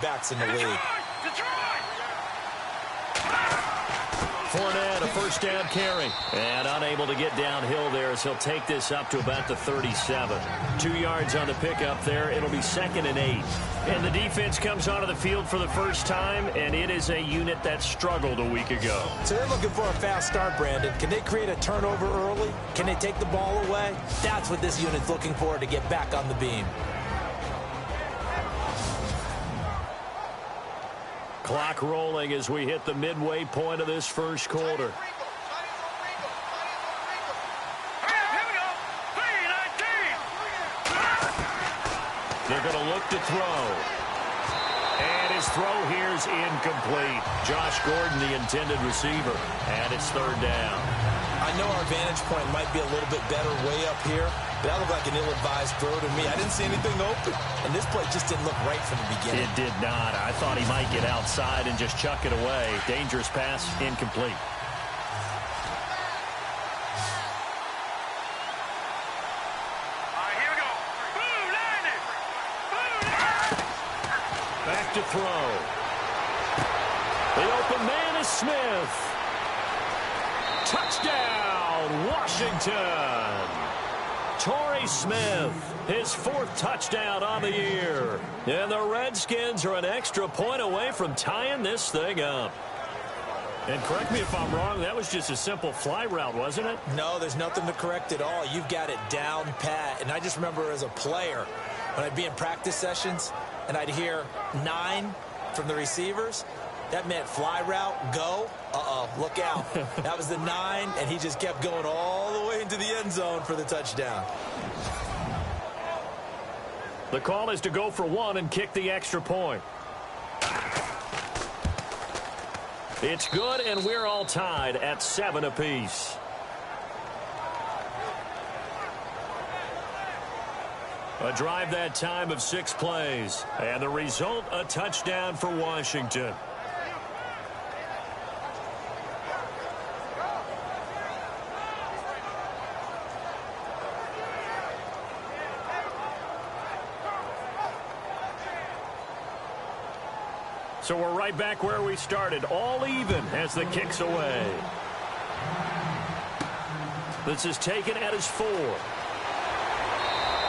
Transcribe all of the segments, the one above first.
backs in the league. Fournette, a first down carry. And unable to get downhill there as he'll take this up to about the 37. 2 yards on the pickup there. It'll be 2nd and 8. And the defense comes onto the field for the first time, and it is a unit that struggled a week ago. So they're looking for a fast start, Brandon. Can they create a turnover early? Can they take the ball away? That's what this unit's looking for to get back on the beam. Clock rolling as we hit the midway point of this first quarter. They're going to look to throw. And his throw here is incomplete. Josh Gordon, the intended receiver. And it's 3rd down. I know our vantage point might be a little bit better way up here, but that looked like an ill-advised throw to me. I didn't see anything open, and this play just didn't look right from the beginning. It did not. I thought he might get outside and just chuck it away. Dangerous pass, incomplete. Here we go. Boom, landed. Boom. Back to throw. The open man is Smith. Touchdown, Washington. Torrey Smith, his 4th touchdown on the year. And the Redskins are an extra point away from tying this thing up. And correct me if I'm wrong, that was just a simple fly route, wasn't it? No, there's nothing to correct at all. You've got it down pat. And I just remember as a player, when I'd be in practice sessions and I'd hear 9 from the receivers, that meant fly route, go. Look out. That was the 9, and he just kept going all the way into the end zone for the touchdown. The call is to go for 1 and kick the extra point. It's good, and we're all tied at 7 apiece. A drive that time of 6 plays. And the result, a touchdown for Washington. So we're right back where we started, all even as the kick's away. This is taken at his 4.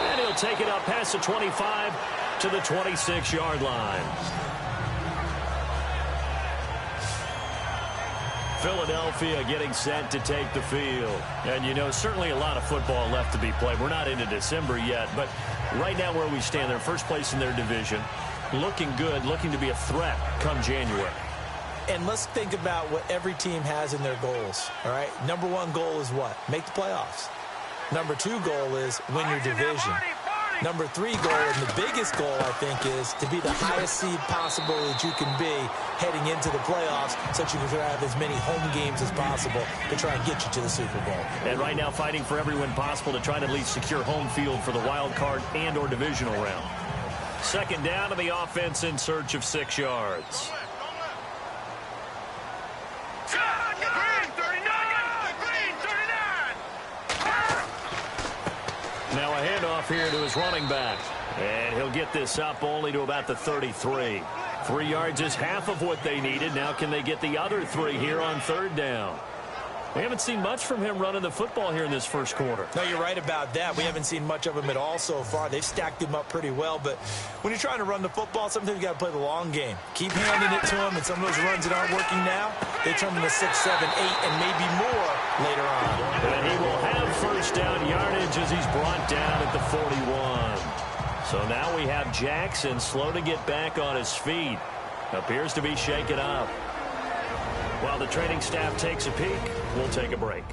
And he'll take it up past the 25 to the 26-yard line. Philadelphia getting set to take the field. And, you know, certainly a lot of football left to be played. We're not into December yet, but right now where we stand, they're first place in their division. Looking good, looking to be a threat come January. And let's think about what every team has in their goals, all right? Number 1 goal is what? Make the playoffs. Number 2 goal is win your division. Number 3 goal, and the biggest goal, I think, is to be the highest seed possible that you can be heading into the playoffs so that you can have as many home games as possible to try and get you to the Super Bowl. And right now fighting for every win possible to try to at least secure home field for the wild card and or divisional round. 2nd down to the offense in search of 6 yards. Now a handoff here to his running back. And he'll get this up only to about the 33. 3 yards is half of what they needed. Now can they get the other 3 here on 3rd down? We haven't seen much from him running the football here in this first quarter. No, you're right about that. We haven't seen much of him at all so far. They've stacked him up pretty well, but when you're trying to run the football, sometimes you got to play the long game. Keep handing it to him, and some of those runs that aren't working now, they turn into 6, 7, 8, and maybe more later on. And he will have first down yardage as he's brought down at the 41. So now we have Jackson slow to get back on his feet. Appears to be shaken up. While the training staff takes a peek, we'll take a break.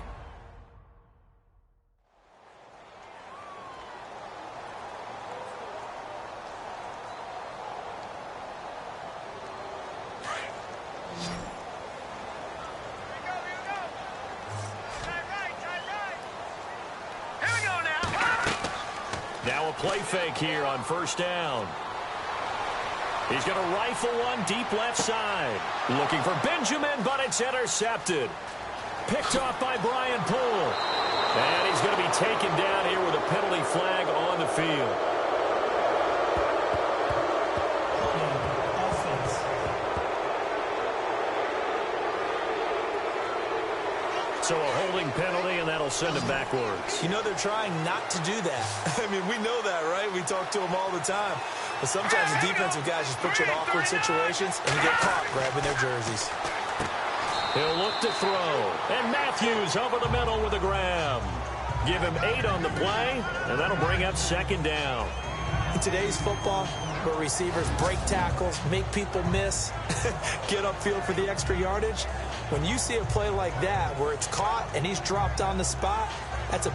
Now a play fake here on first down. He's going to rifle one deep left side. Looking for Benjamin, but it's intercepted. Picked off by Brian Poole. And he's going to be taken down here with a penalty flag on the field. So a holding penalty, and that'll send him backwards. You know, they're trying not to do that. I mean, we know that, right? We talk to them all the time. But sometimes the defensive guys just put you in awkward situations, and you get caught grabbing their jerseys. He'll look to throw. And Matthews over the middle with a grab. Give him 8 on the play, and that'll bring up second down. In today's football, where receivers break tackles, make people miss, get upfield for the extra yardage, when you see a play like that where it's caught and he's dropped on the spot, that's a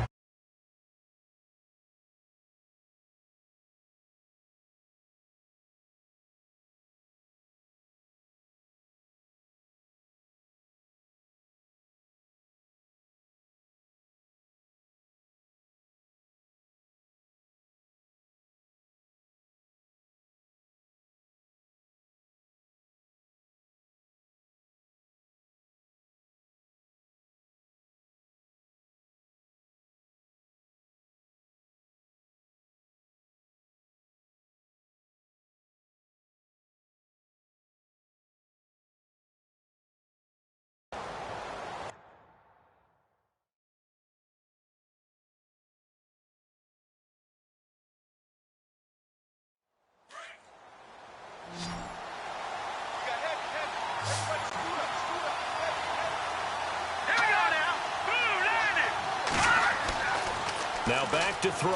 Now back to throw.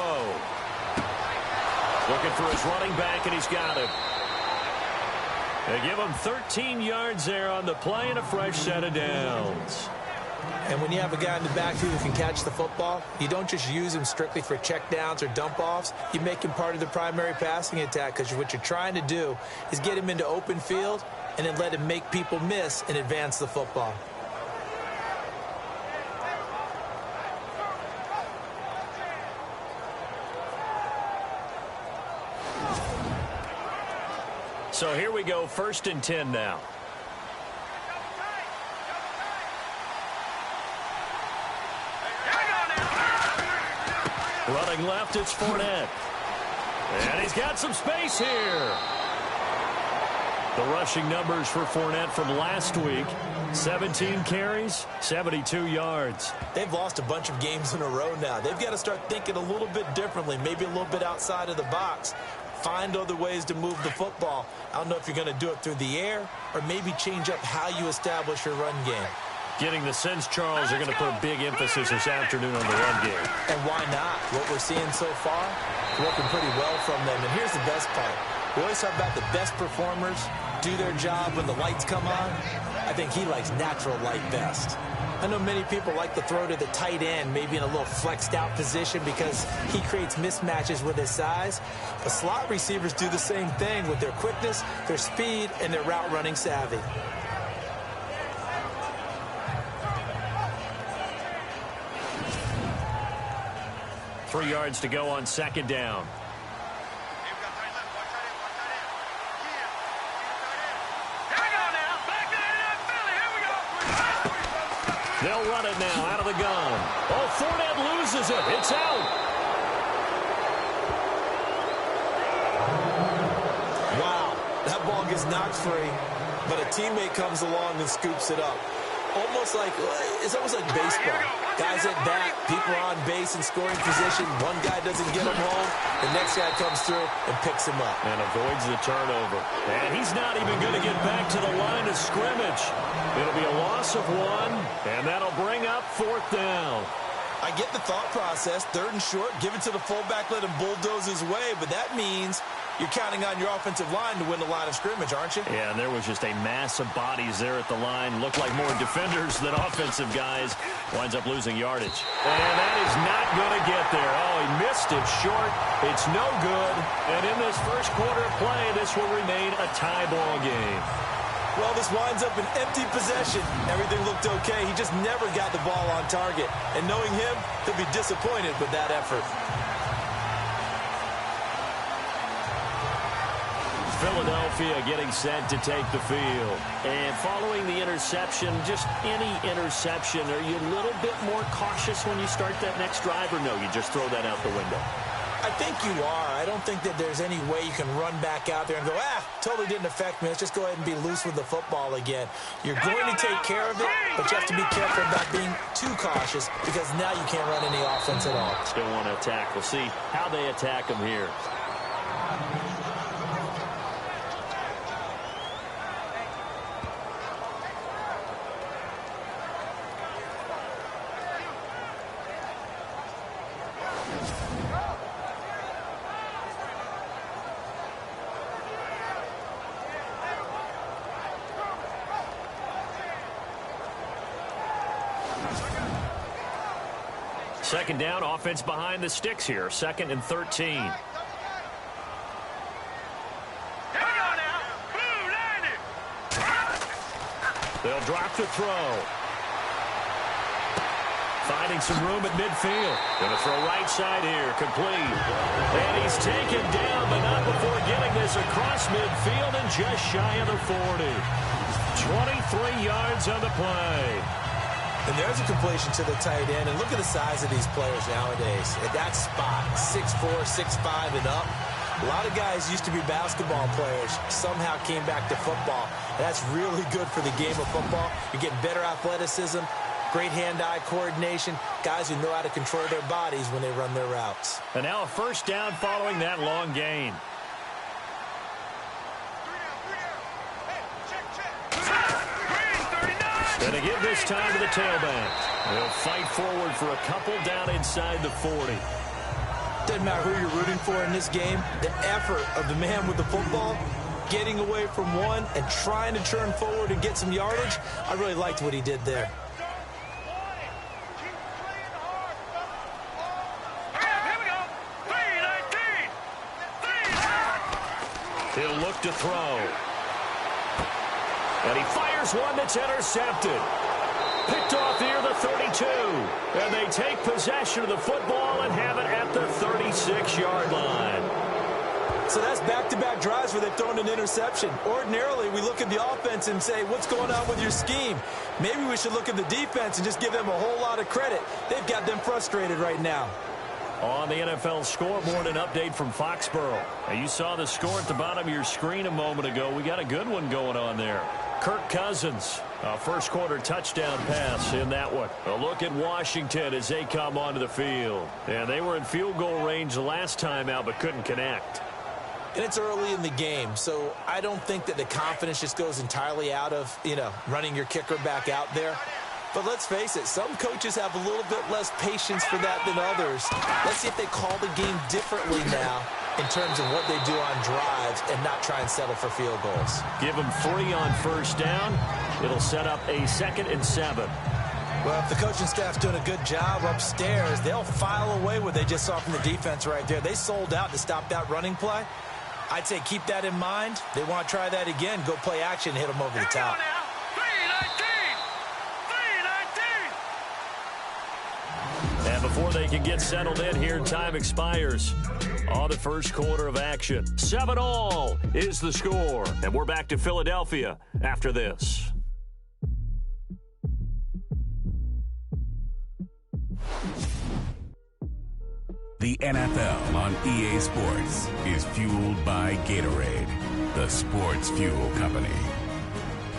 Looking for his running back, and he's got him. They give him 13 yards there on the play and a fresh set of downs. And when you have a guy in the backfield who can catch the football, you don't just use him strictly for check downs or dump offs. You make him part of the primary passing attack, because what you're trying to do is get him into open field and then let him make people miss and advance the football. So here we go, 1st and 10 now. Running left, it's Fournette. And he's got some space here. The rushing numbers for Fournette from last week: 17 carries, 72 yards. They've lost a bunch of games in a row now. They've got to start thinking a little bit differently, maybe a little bit outside of the box. Find other ways to move the football. I don't know if you're going to do it through the air or maybe change up how you establish your run game. Getting the sense, Charles, they're going to put a big emphasis this afternoon on the run game. And why not? What we're seeing so far, working pretty well from them. And here's the best part. We always talk about the best performers do their job when the lights come on. I think he likes natural light best. I know many people like to throw to the tight end, maybe in a little flexed out position, because he creates mismatches with his size. But slot receivers do the same thing with their quickness, their speed, and their route running savvy. Three yards to go on second down. They'll run it now out of the gun. Oh, Fournette loses it. It's out. Wow, that ball gets knocked free, but a teammate comes along and scoops it up. It's almost like baseball. Guys at bat, people are on base in scoring position. One guy doesn't get him home. The next guy comes through and picks him up. And avoids the turnover. And he's not even going to get back to the line of scrimmage. It'll be a loss of 1, and that'll bring up 4th down. I get the thought process. 3rd and short, give it to the fullback, let him bulldoze his way. But that means you're counting on your offensive line to win the line of scrimmage, aren't you? Yeah, and there was just a mass of bodies there at the line. Looked like more defenders than offensive guys. Winds up losing yardage. And that is not going to get there. Oh, he missed it short. It's no good. And in this first quarter of play, this will remain a tie ball game. Well, this winds up an empty possession. Everything looked okay. He just never got the ball on target. And knowing him, he'll be disappointed with that effort. Philadelphia getting set to take the field. And following the interception, just any interception, are you a little bit more cautious when you start that next drive, or no, you just throw that out the window? I think you are. I don't think that there's any way you can run back out there and go, totally didn't affect me. Let's just go ahead and be loose with the football again. You're going to take care of it, but you have to be careful about being too cautious because now you can't run any offense at all. Still want to attack. We'll see how they attack them here. Second down, offense behind the sticks here. 2nd and 13. They'll drop the throw. Finding some room at midfield. Going to throw right side here. Complete. And he's taken down, but not before getting this across midfield and just shy of the 40. 23 yards on the play. And there's a completion to the tight end. And look at the size of these players nowadays. At that spot, 6'4", 6'5", and up. A lot of guys used to be basketball players, somehow came back to football. And that's really good for the game of football. You're getting better athleticism, great hand-eye coordination, guys who know how to control their bodies when they run their routes. And now a first down following that long gain. And to give this time to the tailback. They'll fight forward for a couple down inside the 40. Doesn't matter who you're rooting for in this game. The effort of the man with the football, getting away from one and trying to turn forward and get some yardage, I really liked what he did there. He'll look to throw. And he fires one that's intercepted. Picked off near the 32. And they take possession of the football and have it at the 36-yard line. So that's back-to-back drives where they've thrown an interception. Ordinarily, we look at the offense and say, what's going on with your scheme? Maybe we should look at the defense and just give them a whole lot of credit. They've got them frustrated right now. On the NFL scoreboard, an update from Foxborough. Now, you saw the score at the bottom of your screen a moment ago. We got a good one going on there. Kirk Cousins, a first-quarter touchdown pass in that one. A look at Washington as they come onto the field. And they were in field goal range last time out but couldn't connect. And it's early in the game, so I don't think that the confidence just goes entirely out of, running your kicker back out there. But let's face it, some coaches have a little bit less patience for that than others. Let's see if they call the game differently now in terms of what they do on drives and not try and settle for field goals. Give them 3 on first down. It'll set up a 2nd and 7. Well, if the coaching staff's doing a good job upstairs, they'll file away what they just saw from the defense right there. They sold out to stop that running play. I'd say keep that in mind. They want to try that again. Go play action and hit them over the top. And before they can get settled in here, time expires on the first quarter of action. 7-all is the score. And we're back to Philadelphia after this. The NFL on EA Sports is fueled by Gatorade, the sports fuel company.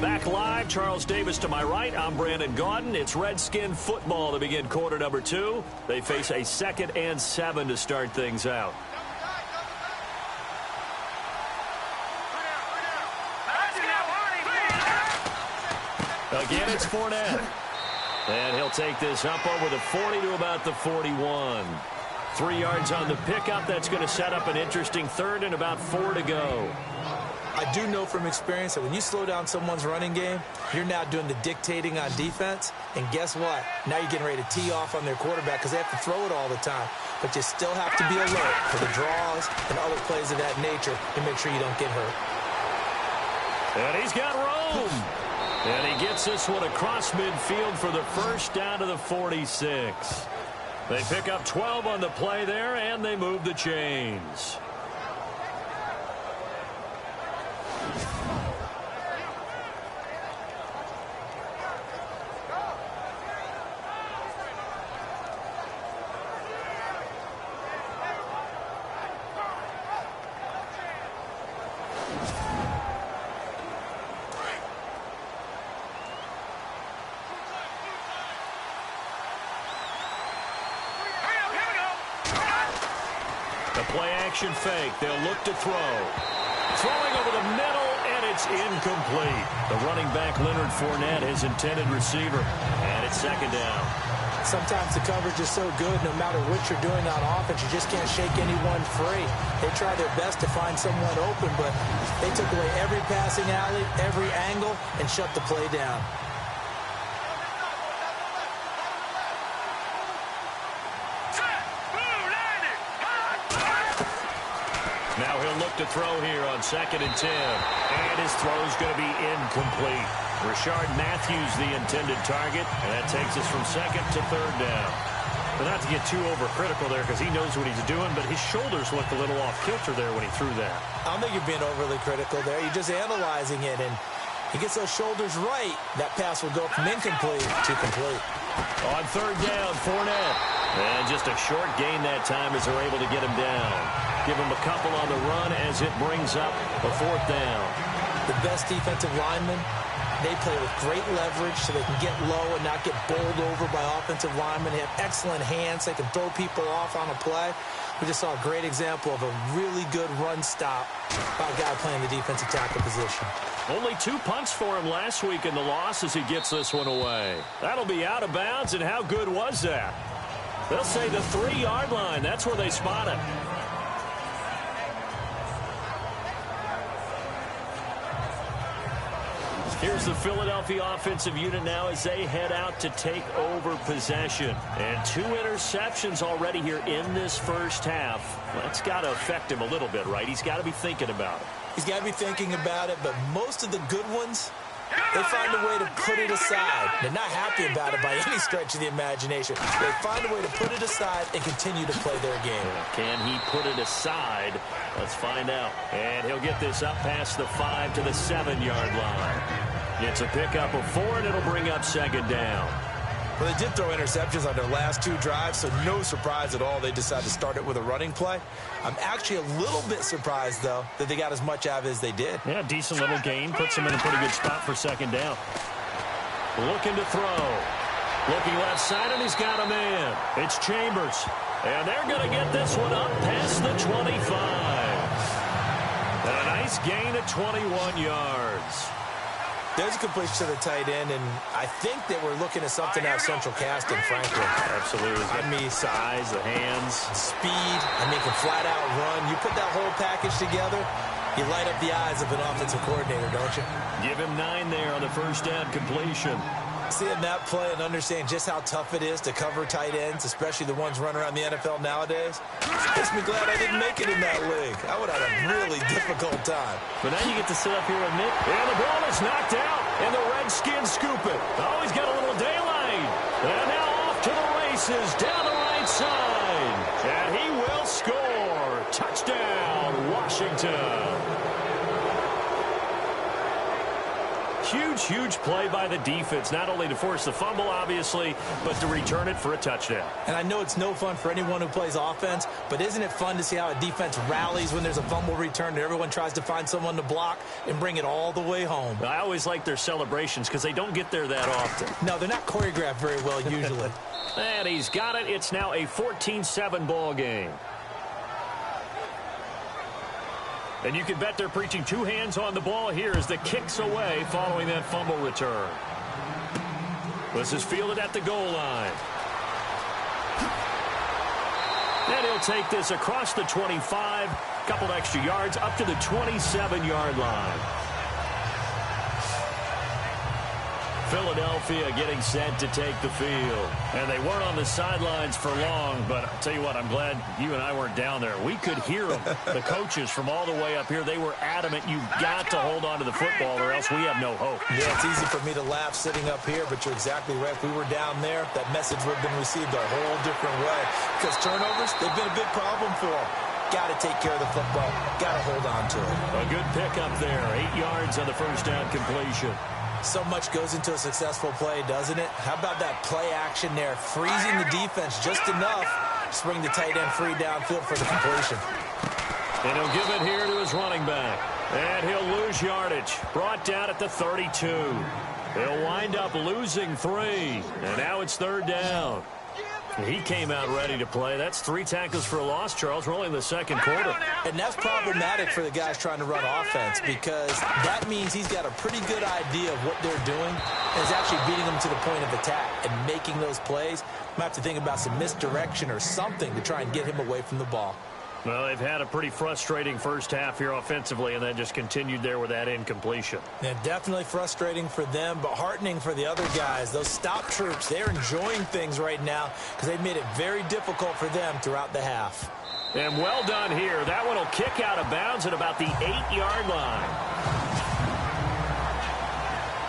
Back live, Charles Davis to my right. I'm Brandon Gaudin. It's Redskin football to begin quarter number 2. They face a 2nd and 7 to start things out. Again, it's Fournette. And he'll take this up over the 40 to about the 41. 3 yards on the pickup. That's going to set up an interesting 3rd and about 4 to go. I do know from experience that when you slow down someone's running game, you're now doing the dictating on defense. And guess what? Now you're getting ready to tee off on their quarterback because they have to throw it all the time. But you still have to be alert for the draws and other plays of that nature to make sure you don't get hurt. And he's got room. And he gets this one across midfield for the first down to the 46. They pick up 12 on the play there, and they move the chains. play action fake. They'll look to throw. Throwing over the middle, and it's incomplete. The running back, Leonard Fournette, his intended receiver. And it's second down. Sometimes the coverage is so good, no matter what you're doing on offense, you just can't shake anyone free. They try their best to find someone open, but they took away every passing alley, every angle, and shut the play down. Now he'll look to throw here on 2nd and 10. And his throw's going to be incomplete. Rashard Matthews, the intended target. And that takes us from 2nd to 3rd down. But not to get too overcritical there because he knows what he's doing, but his shoulders looked a little off kilter there when he threw that. I don't think you're being overly critical there. You're just analyzing it, and he gets those shoulders right. That pass will go from incomplete to complete. On 3rd down, Fournette. And just a short gain that time as they're able to get him down. Give him a couple on the run as it brings up a 4th down. The best defensive linemen, they play with great leverage so they can get low and not get bowled over by offensive linemen. They have excellent hands. They can throw people off on a play. We just saw a great example of a really good run stop by a guy playing the defensive tackle position. Only 2 punts for him last week in the loss as he gets this one away. That'll be out of bounds, and how good was that? They'll say the 3-yard line. That's where they spot it. Here's the Philadelphia offensive unit now as they head out to take over possession. And 2 interceptions already here in this first half. Well, that's got to affect him a little bit, right? He's got to be thinking about it. He's got to be thinking about it, but most of the good ones, they find a way to put it aside. They're not happy about it by any stretch of the imagination. They find a way to put it aside and continue to play their game. Can he put it aside? Let's find out. And he'll get this up past the 5 to the 7-yard line. It's a pickup of 4, and it'll bring up 2nd down. Well, they did throw interceptions on their last 2 drives, so no surprise at all they decided to start it with a running play. I'm actually a little bit surprised, though, that they got as much out of it as they did. Yeah, decent little gain. Puts them in a pretty good spot for 2nd down. Looking to throw. Looking left side, and he's got a man. It's Chambers. And they're going to get this one up past the 25. And a nice gain of 21 yards. There's a completion to the tight end, and I think that we're looking at something out of central casting, frankly. Absolutely. I mean, size, the hands. Speed, can flat out run. You put that whole package together, you light up the eyes of an offensive coordinator, don't you? Give him 9 there on the first down completion. Seeing that play and understand just how tough it is to cover tight ends, especially the ones running around the NFL nowadays, makes me glad I didn't make it in that league. I would have had a really difficult time. But now you get to sit up here with Nick. And the ball is knocked out, and the Redskins scoop it. Oh, he's got a little daylight. And now off to the races down the right side. And he will score. Touchdown, Washington. Huge play by the defense, not only to force the fumble, obviously, but to return it for a touchdown. And I know it's no fun for anyone who plays offense, but isn't it fun to see how a defense rallies when there's a fumble return and everyone tries to find someone to block and bring it all the way home? I always like their celebrations because they don't get there that often. No, they're not choreographed very well usually. And he's got it. It's now a 14-7 ball game. And you can bet they're preaching 2 hands on the ball here as the kick's away following that fumble return. This is fielded at the goal line. And he'll take this across the 25, couple extra yards up to the 27-yard line. Philadelphia getting set to take the field. And they weren't on the sidelines for long, but I'll tell you what, I'm glad you and I weren't down there. We could hear them. The coaches from all the way up here, they were adamant, you've got to hold on to the football or else we have no hope. Yeah, it's easy for me to laugh sitting up here, but you're exactly right. If we were down there, that message would have been received a whole different way. Because turnovers, they've been a big problem for them. Got to take care of the football. Got to hold on to it. A good pickup there. 8 yards on the first down completion. So much goes into a successful play, doesn't it? How about that play action there? Freezing the defense just enough to bring the tight end free downfield for the completion. And he'll give it here to his running back. And he'll lose yardage. Brought down at the 32. He'll wind up losing 3. And now it's 3rd down. He came out ready to play. That's 3 tackles for a loss, Charles. We're only in the second quarter. And that's problematic for the guys trying to run offense because that means he's got a pretty good idea of what they're doing and is actually beating them to the point of attack and making those plays. Might have to think about some misdirection or something to try and get him away from the ball. Well, they've had a pretty frustrating first half here offensively, and then just continued there with that incompletion. Yeah, definitely frustrating for them, but heartening for the other guys. Those stop troops, they're enjoying things right now because they've made it very difficult for them throughout the half. And well done here. That one will kick out of bounds at about the 8-yard line.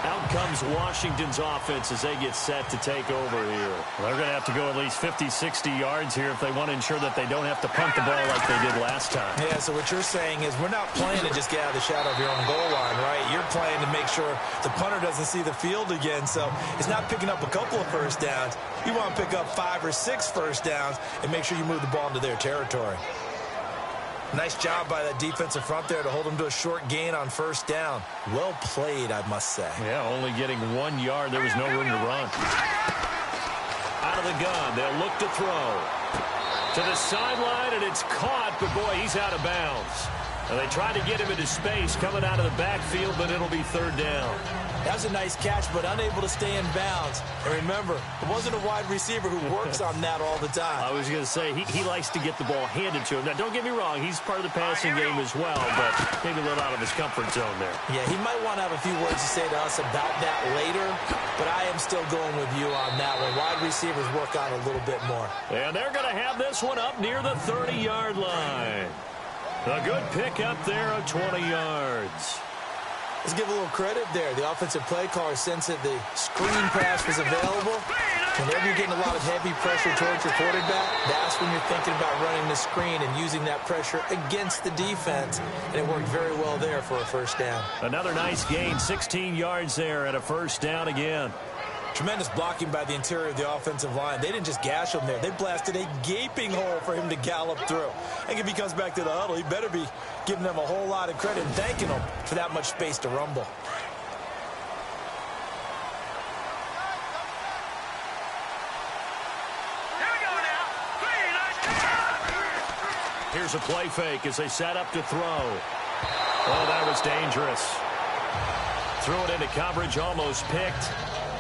Out comes Washington's offense as they get set to take over here. Well, they're going to have to go at least 50, 60 yards here if they want to ensure that they don't have to punt the ball like they did last time. Yeah, so what you're saying is we're not playing to just get out of the shadow of your own goal line, right? You're playing to make sure the punter doesn't see the field again. So it's not picking up a couple of first downs. You want to pick up 5 or 6 first downs and make sure you move the ball into their territory. Nice job by that defensive front there to hold them to a short gain on first down. Well played, I must say. Yeah, only getting 1 yard. There was no room to run. Out of the gun, they'll look to throw. To the sideline, and it's caught, but boy, he's out of bounds. And they tried to get him into space coming out of the backfield, but it'll be third down. That was a nice catch, but unable to stay in bounds. And remember, it wasn't a wide receiver who works on that all the time. I was going to say, he likes to get the ball handed to him. Now, don't get me wrong, he's part of the passing game as well, but maybe a little out of his comfort zone there. Yeah, he might want to have a few words to say to us about that later, but I am still going with you on that one. Wide receivers work on a little bit more. And they're going to have this one up near the 30-yard line. A good pick up there of 20 yards. Let's give a little credit there. The offensive play caller sensed that the screen pass was available. Whenever you're getting a lot of heavy pressure towards your quarterback, that's when you're thinking about running the screen and using that pressure against the defense. And it worked very well there for a first down. Another nice gain, 16 yards there and a first down again. Tremendous blocking by the interior of the offensive line. They didn't just gash him there. They blasted a gaping hole for him to gallop through. I think if he comes back to the huddle, he better be giving them a whole lot of credit and thanking them for that much space to rumble. Here we go now. Here's a play fake as they set up to throw. Oh, that was dangerous. Threw it into coverage, almost picked.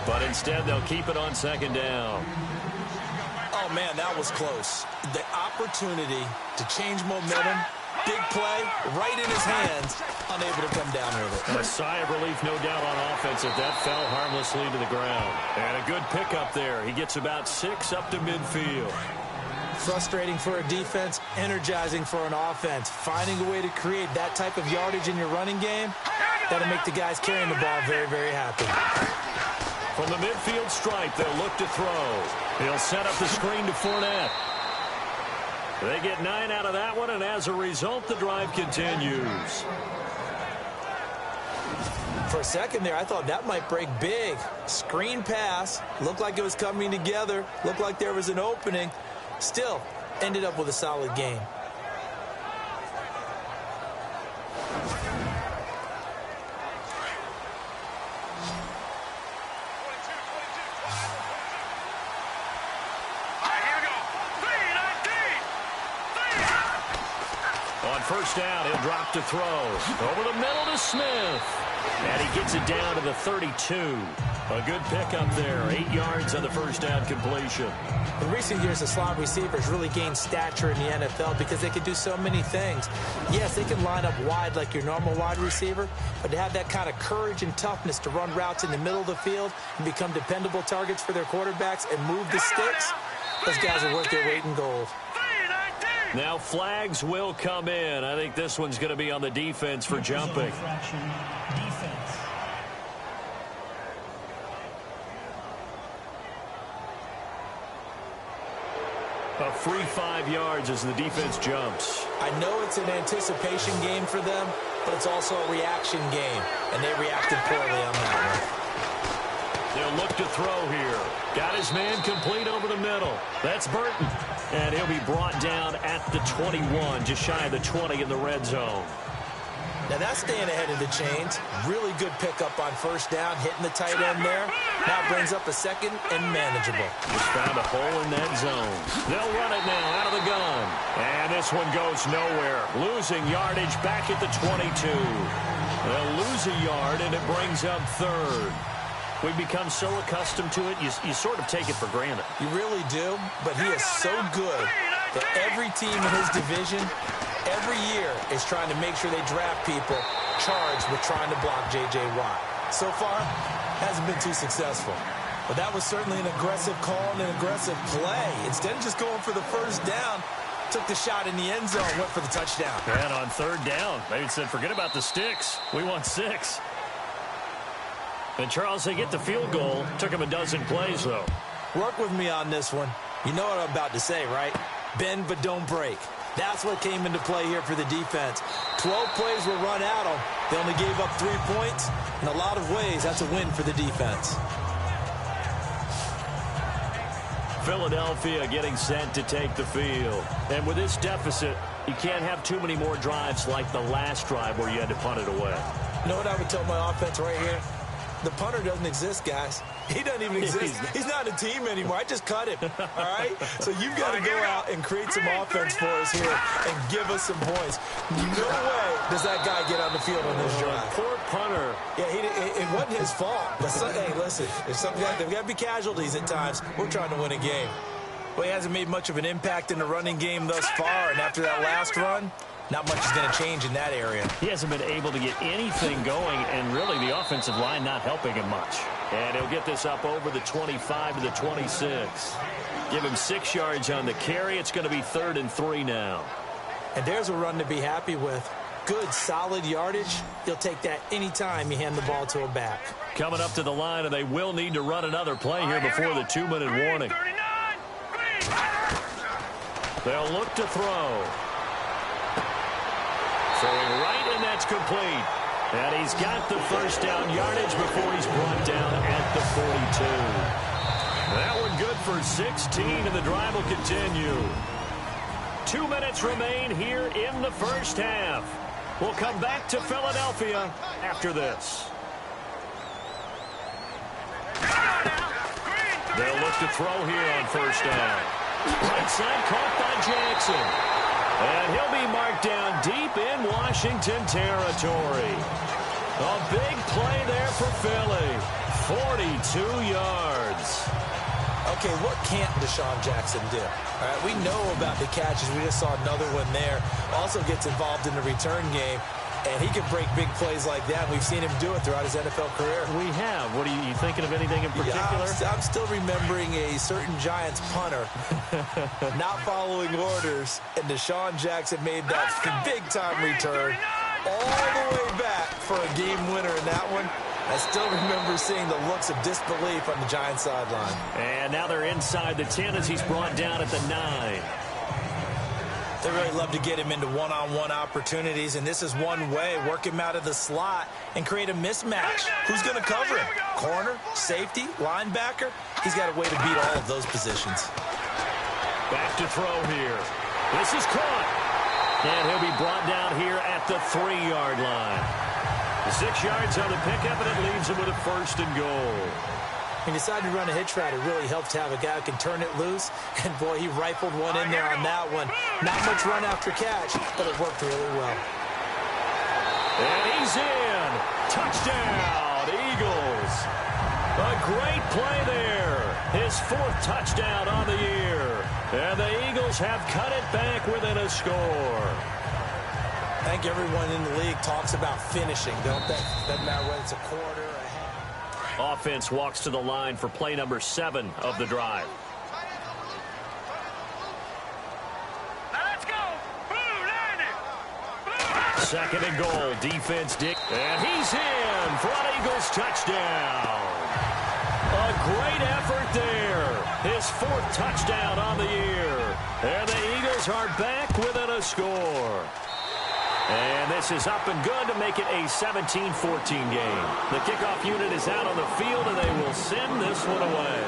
But instead, they'll keep it on second down. Oh, man, that was close. The opportunity to change momentum, big play, right in his hands, unable to come down with it. A sigh of relief, no doubt, on offense if that fell harmlessly to the ground. And a good pickup there. He gets about 6 up to midfield. Frustrating for a defense, energizing for an offense. Finding a way to create that type of yardage in your running game, that'll make the guys carrying the ball very, very happy. From the midfield stripe, they'll look to throw. He'll set up the screen to Fournette. They get 9 out of that one, and as a result, the drive continues. For a second there, I thought that might break big. Screen pass, looked like it was coming together, looked like there was an opening. Still, ended up with a solid game. First down, he'll drop to throw. Over the middle to Smith. And he gets it down to the 32. A good pickup there. 8 yards on the first down completion. In recent years, the slot receivers really gained stature in the NFL because they can do so many things. Yes, they can line up wide like your normal wide receiver, but to have that kind of courage and toughness to run routes in the middle of the field and become dependable targets for their quarterbacks and move the sticks, those guys are worth their weight in gold. Now flags will come in. I think this one's going to be on the defense for jumping. A free 5 yards as the defense jumps. I know it's an anticipation game for them, but it's also a reaction game, and they reacted poorly on that one. They'll look to throw here. Got his man complete over the middle. That's Burton. And he'll be brought down at the 21, just shy of the 20 in the red zone. Now that's staying ahead of the chains. Really good pickup on first down, hitting the tight end there. Now brings up a second and manageable. Just found a hole in that zone. They'll run it now out of the gun. And this one goes nowhere. Losing yardage back at the 22. They'll lose a yard, and it brings up third. We've become so accustomed to it, you sort of take it for granted. You really do, but he is so good that every team in his division every year is trying to make sure they draft people charged with trying to block J.J. Watt. So far, hasn't been too successful. But that was certainly an aggressive call and an aggressive play. Instead of just going for the first down, took the shot in the end zone, went for the touchdown. And on third down, they said, forget about the sticks. We want 6. And, Charles, they get the field goal. Took him a dozen plays, though. Work with me on this one. You know what I'm about to say, right? Bend but don't break. That's what came into play here for the defense. 12 plays were run at them. They only gave up 3 points. In a lot of ways, that's a win for the defense. Philadelphia getting set to take the field. And with this deficit, you can't have too many more drives like the last drive where you had to punt it away. You know what I would tell my offense right here? The punter doesn't exist, guys. He doesn't even exist. He's not a team anymore. I just cut him, all right? So you've got to go out and create some offense for us here and give us some points. No way does that guy get on the field on this drive. Poor punter. Yeah, it wasn't his fault. But hey, listen, there's got to be casualties at times. We're trying to win a game. Well, he hasn't made much of an impact in the running game thus far, and after that last run, not much is going to change in that area. He hasn't been able to get anything going, and really the offensive line not helping him much. And he'll get this up over the 25 to the 26. Give him 6 yards on the carry. It's going to be 3rd and 3 now. And there's a run to be happy with. Good, solid yardage. He'll take that anytime you hand the ball to a back. Coming up to the line, and they will need to run another play here before the 2-minute warning. They'll look to throw. Throwing right, and that's complete. And he's got the first down yardage before he's brought down at the 42. That one good for 16, and the drive will continue. 2 minutes remain here in the first half. We'll come back to Philadelphia after this. They'll look to throw here on first down. Right side caught by Jackson. And he'll be marked down deep in Washington territory. A big play there for Philly. 42 yards. Okay, what can't Deshaun Jackson do? All right, we know about the catches. We just saw another one there. Also gets involved in the return game. And he can break big plays like that. We've seen him do it throughout his NFL career. We have. What are you thinking of anything in particular? Yeah, I'm still remembering a certain Giants punter not following orders, and Deshaun Jackson made that big-time return all the way back for a game winner in that one. I still remember seeing the looks of disbelief on the Giants sideline. And now they're inside the 10 as he's brought down at the 9. They really love to get him into one-on-one opportunities, and this is one way. Work him out of the slot and create a mismatch. Who's going to cover him? Corner, safety, linebacker? He's got a way to beat all of those positions. Back to throw here. This is caught. And he'll be brought down here at the 3-yard line. 6 yards on the pickup, and it leaves him with a 1st and goal. He decided to run a hitch route. It really helps to have a guy who can turn it loose. And, boy, he rifled one in there on that one. Not much run after catch, but it worked really well. And he's in. Touchdown, Eagles. A great play there. His 4th touchdown on the year. And the Eagles have cut it back within a score. I think everyone in the league talks about finishing, don't they? Doesn't matter whether it's a quarter or a half. Offense walks to the line for play number 7 of the drive. Let's go. Second and goal. Defense Dick. And he's in for an Eagles touchdown. A great effort there. His 4th touchdown on the year. And the Eagles are back within a score. And this is up and good to make it a 17-14 game. The kickoff unit is out on the field, and they will send this one away.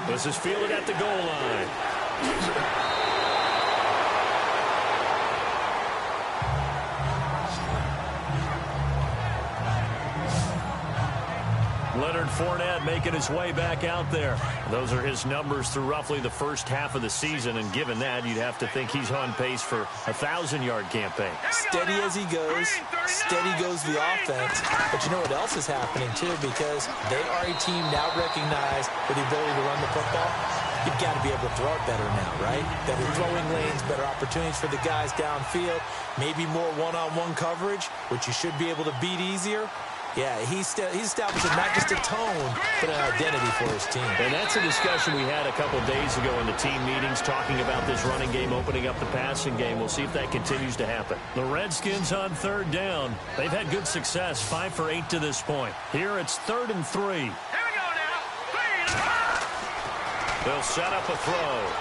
This is fielded at the goal line. Leonard Fournette making his way back out there. Those are his numbers through roughly the first half of the season, and given that, you'd have to think he's on pace for a 1,000-yard campaign. Steady as he goes, steady goes the offense. But you know what else is happening, too, because they are a team now recognized for the ability to run the football. You've got to be able to throw it better now, right? Better throwing lanes, better opportunities for the guys downfield, maybe more one-on-one coverage, which you should be able to beat easier. Yeah, he's establishing not just a tone, but an identity for his team. And that's a discussion we had a couple days ago in the team meetings, talking about this running game, opening up the passing game. We'll see if that continues to happen. The Redskins on third down. They've had good success, 5 for 8 to this point. Here it's 3rd and 3. Here we go now. They'll set up a throw.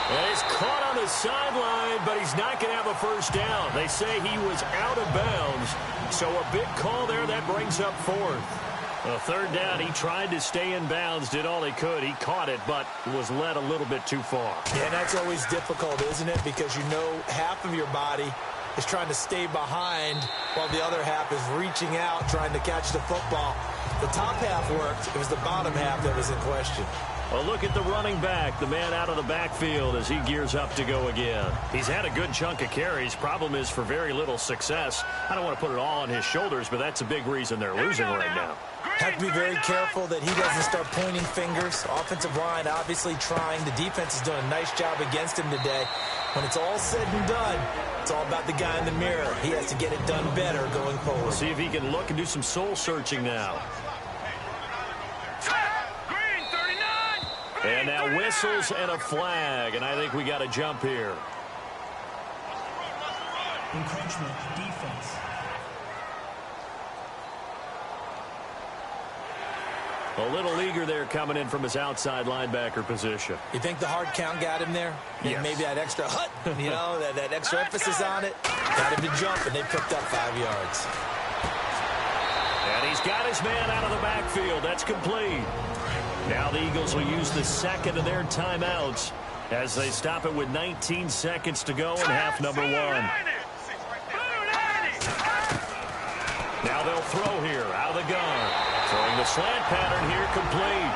And he's caught on the sideline, but he's not going to have a first down. They say he was out of bounds. So a big call there. That brings up 4th. A 3rd down. He tried to stay in bounds, did all he could. He caught it, but was led a little bit too far. Yeah, and that's always difficult, isn't it? Because you know half of your body is trying to stay behind while the other half is reaching out, trying to catch the football. The top half worked. It was the bottom half that was in question. Well, look at the running back, the man out of the backfield as he gears up to go again. He's had a good chunk of carries. Problem is for very little success. I don't want to put it all on his shoulders, but that's a big reason they're losing right now. Have to be very careful that he doesn't start pointing fingers. Offensive line obviously trying. The defense is doing a nice job against him today. When it's all said and done, it's all about the guy in the mirror. He has to get it done better going forward. See if he can look and do some soul searching now. And now whistles and a flag, and I think we got a jump here. Encroachment defense. A little eager there coming in from his outside linebacker position. You think the hard count got him there? Yes. Maybe that extra you know, that extra emphasis on it. Got him to jump, and they picked up 5 yards. And he's got his man out of the backfield. That's complete. Now the Eagles will use the second of their timeouts as they stop it with 19 seconds to go in half number 1. Now they'll throw here out of the gun. Throwing the slant pattern here complete.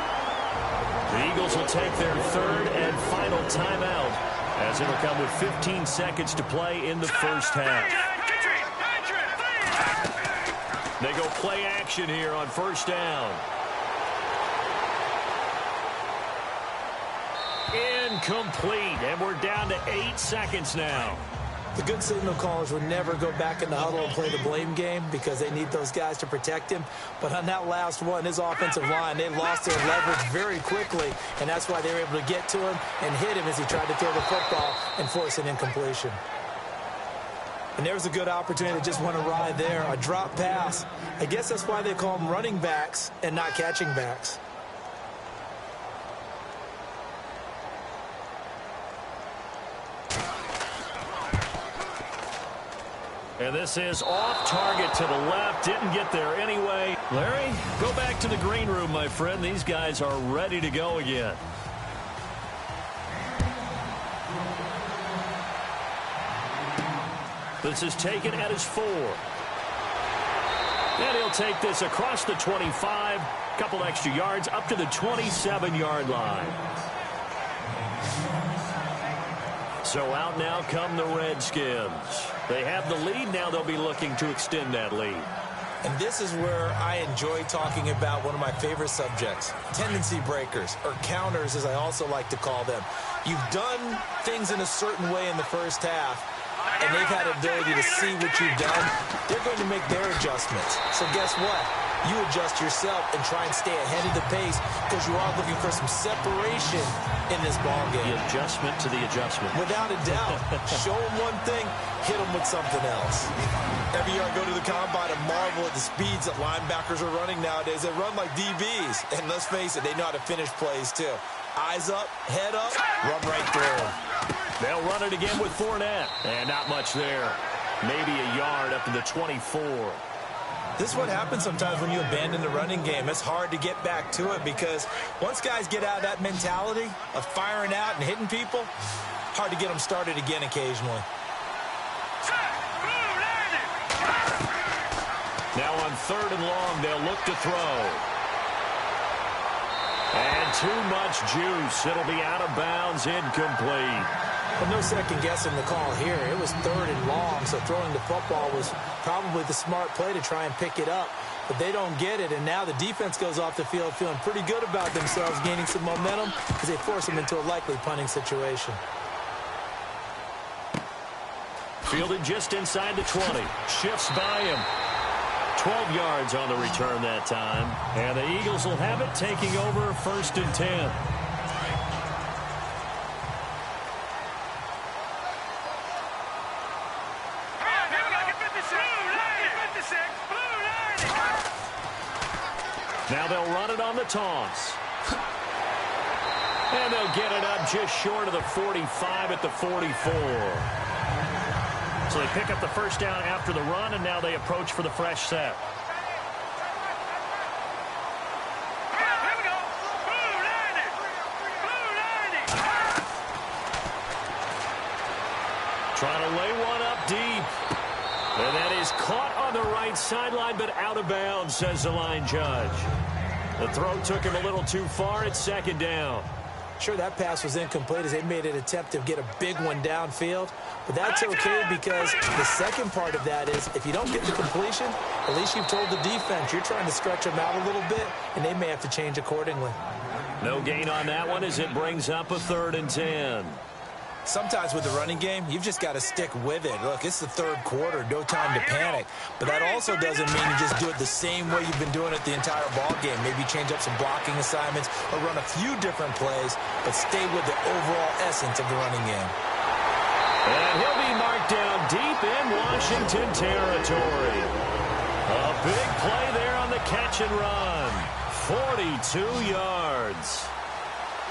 The Eagles will take their 3rd and final timeout as it'll come with 15 seconds to play in the first half. They go play action here on 1st down. Incomplete, and we're down to 8 seconds now. The good signal callers would never go back in the huddle and play the blame game because they need those guys to protect him. But on that last one, his offensive line, they lost their leverage very quickly, and that's why they were able to get to him and hit him as he tried to throw the football and force an incompletion. And there was a good opportunity to just went awry there, a drop pass. I guess that's why they call them running backs and not catching backs. And this is off target to the left. Didn't get there anyway. Larry, go back to the green room, my friend. These guys are ready to go again. This is taken at his 4. And he'll take this across the 25. Couple extra yards up to the 27-yard line. So out now come the Redskins. They have the lead. Now they'll be looking to extend that lead. And this is where I enjoy talking about one of my favorite subjects, tendency breakers, or counters as I also like to call them. You've done things in a certain way in the first half, and they've had ability to see what you've done. They're going to make their adjustments. So guess what? You adjust yourself and try and stay ahead of the pace because you are looking for some separation in this ball game. The adjustment to the adjustment. Without a doubt. Show them one thing, hit them with something else. Every year I go to the combine and marvel at the speeds that linebackers are running nowadays. They run like DBs. And let's face it, they know how to finish plays too. Eyes up, head up, run right through them. They'll run it again with Fournette. And not much there. Maybe a yard up to the 24. This is what happens sometimes when you abandon the running game. It's hard to get back to it because once guys get out of that mentality of firing out and hitting people, hard to get them started again occasionally. Now on 3rd and long, they'll look to throw. And too much juice. It'll be out of bounds, incomplete. Well, no second guessing the call here. It was 3rd and long, so throwing the football was probably the smart play to try and pick it up. But they don't get it, and now the defense goes off the field feeling pretty good about themselves, gaining some momentum because they force them into a likely punting situation. Fielded just inside the 20. Shifts by him. 12 yards on the return that time. And the Eagles will have it, taking over 1st and 10. Now they'll run it on the toss. And they'll get it up just short of the 45 at the 44. So they pick up the first down after the run, and now they approach for the fresh set. Here we go. Blue 90. Blue 90. Trying to lay one up deep. And that is caught on the right sideline, but out of bounds, says the line judge. The throw took him a little too far. It's 2nd down. Sure, that pass was incomplete as they made an attempt to get a big one downfield. But that's okay because the second part of that is if you don't get the completion, at least you've told the defense you're trying to stretch them out a little bit, and they may have to change accordingly. No gain on that one as it brings up a 3rd and 10. Sometimes with the running game, you've just got to stick with it. Look, it's the 3rd quarter, no time to panic. But that also doesn't mean you just do it the same way you've been doing it the entire ball game. Maybe change up some blocking assignments or run a few different plays, but stay with the overall essence of the running game. And he'll be marked down deep in Washington territory. A big play there on the catch and run. 42 yards.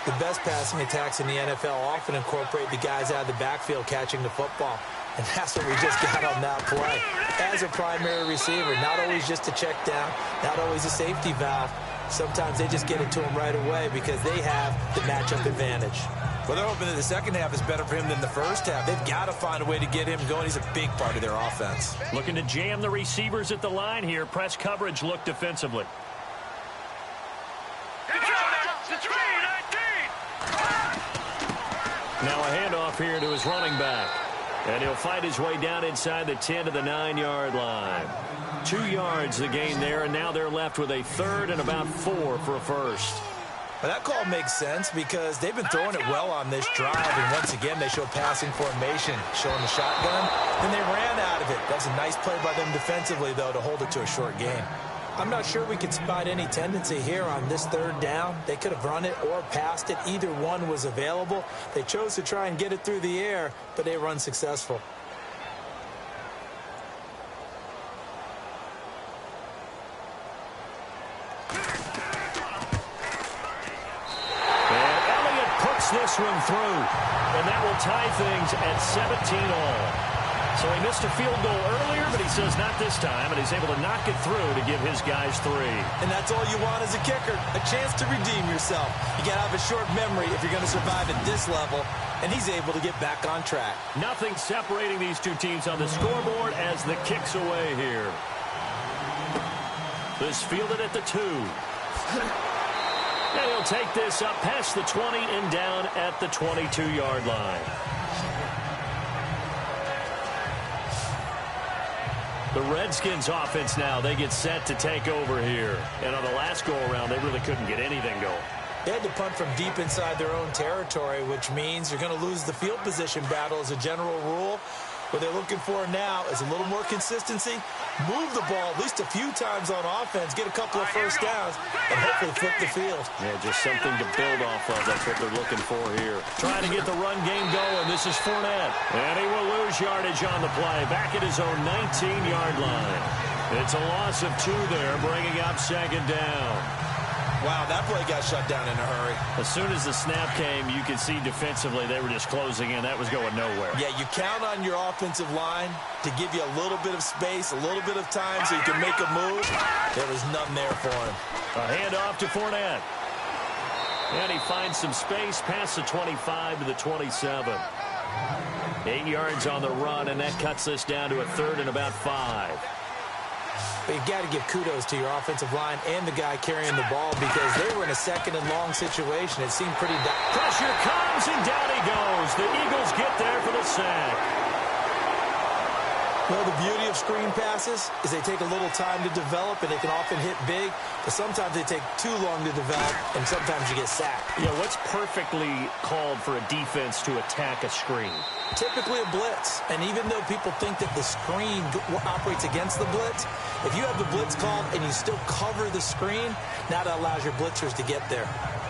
The best passing attacks in the NFL often incorporate the guys out of the backfield catching the football. And that's what we just got on that play. As a primary receiver, not always just a check down, not always a safety valve. Sometimes they just get it to him right away because they have the matchup advantage. Well, they're hoping that the second half is better for him than the first half. They've got to find a way to get him going. He's a big part of their offense. Looking to jam the receivers at the line here. Press coverage look defensively. Now a handoff here to his running back. And he'll fight his way down inside the 10 to the 9-yard line. 2 yards the gain there, and now they're left with a 3rd and about 4 for a first. Well, that call makes sense because they've been throwing it well on this drive, and once again they show passing formation, showing the shotgun. Then they ran out of it. That was a nice play by them defensively, though, to hold it to a short gain. I'm not sure we could spot any tendency here on this 3rd down. They could have run it or passed it. Either one was available. They chose to try and get it through the air, but they were unsuccessful. And Elliott puts this one through. And that will tie things at 17 all. So he missed a field goal earlier, but he says not this time, and he's able to knock it through to give his guys 3. And that's all you want as a kicker, a chance to redeem yourself. You got to have a short memory if you're going to survive at this level, and he's able to get back on track. Nothing separating these two teams on the scoreboard as the kick's away here. This fielded at the 2. And he'll take this up past the 20 and down at the 22-yard line. The Redskins offense now, they get set to take over here. And on the last go-around, they really couldn't get anything going. They had to punt from deep inside their own territory, which means you're going to lose the field position battle as a general rule. What they're looking for now is a little more consistency, move the ball at least a few times on offense, get a couple of first downs, and hopefully flip the field. Yeah, just something to build off of. That's what they're looking for here. Trying to get the run game going. This is Fournette. And he will lose yardage on the play. Back at his own 19-yard line. It's a loss of 2 there, bringing up 2nd down. Wow, that play got shut down in a hurry. As soon as the snap came, you could see defensively they were just closing in. That was going nowhere. Yeah, you count on your offensive line to give you a little bit of space, a little bit of time so you can make a move. There was none there for him. A handoff to Fournette. And he finds some space past the 25 to the 27. 8 yards on the run, and that cuts this down to a 3rd and about 5. But you got to give kudos to your offensive line and the guy carrying the ball because they were in a second and long situation. It seemed pretty... Pressure comes, and down he goes. The Eagles get there for the sack. Well, the beauty of screen passes is they take a little time to develop, and they can often hit big, but sometimes they take too long to develop, and sometimes you get sacked. Yeah, what's perfectly called for a defense to attack a screen? Typically a blitz, and even though people think that the screen operates against the blitz, if you have the blitz called and you still cover the screen, now that allows your blitzers to get there.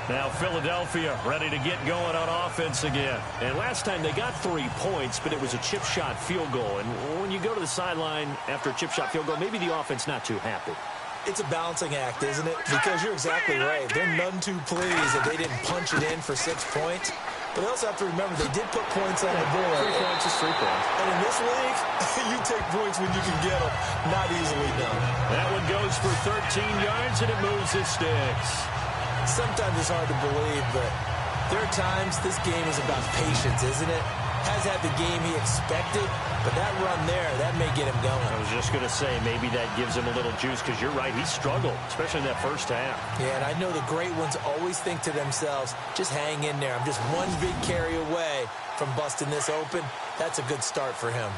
Now Philadelphia ready to get going on offense again. And last time they got 3 points, but it was a chip shot field goal. And when you go to the sideline after a chip shot field goal, maybe the offense not too happy. It's a balancing act, isn't it? Because you're exactly right. They're none too pleased that they didn't punch it in for 6 points. But they also have to remember they did put points on the board. 3 points is 3 points. And in this league, you take points when you can get them. Not easily done. That one goes for 13 yards, and it moves the sticks. Sometimes it's hard to believe, but there are times this game is about patience, isn't it? Has had the game he expected, but that run there, that may get him going. I was just going to say, maybe that gives him a little juice, because you're right, he struggled, especially in that first half. Yeah, and I know the great ones always think to themselves, just hang in there. I'm just one big carry away from busting this open. That's a good start for him.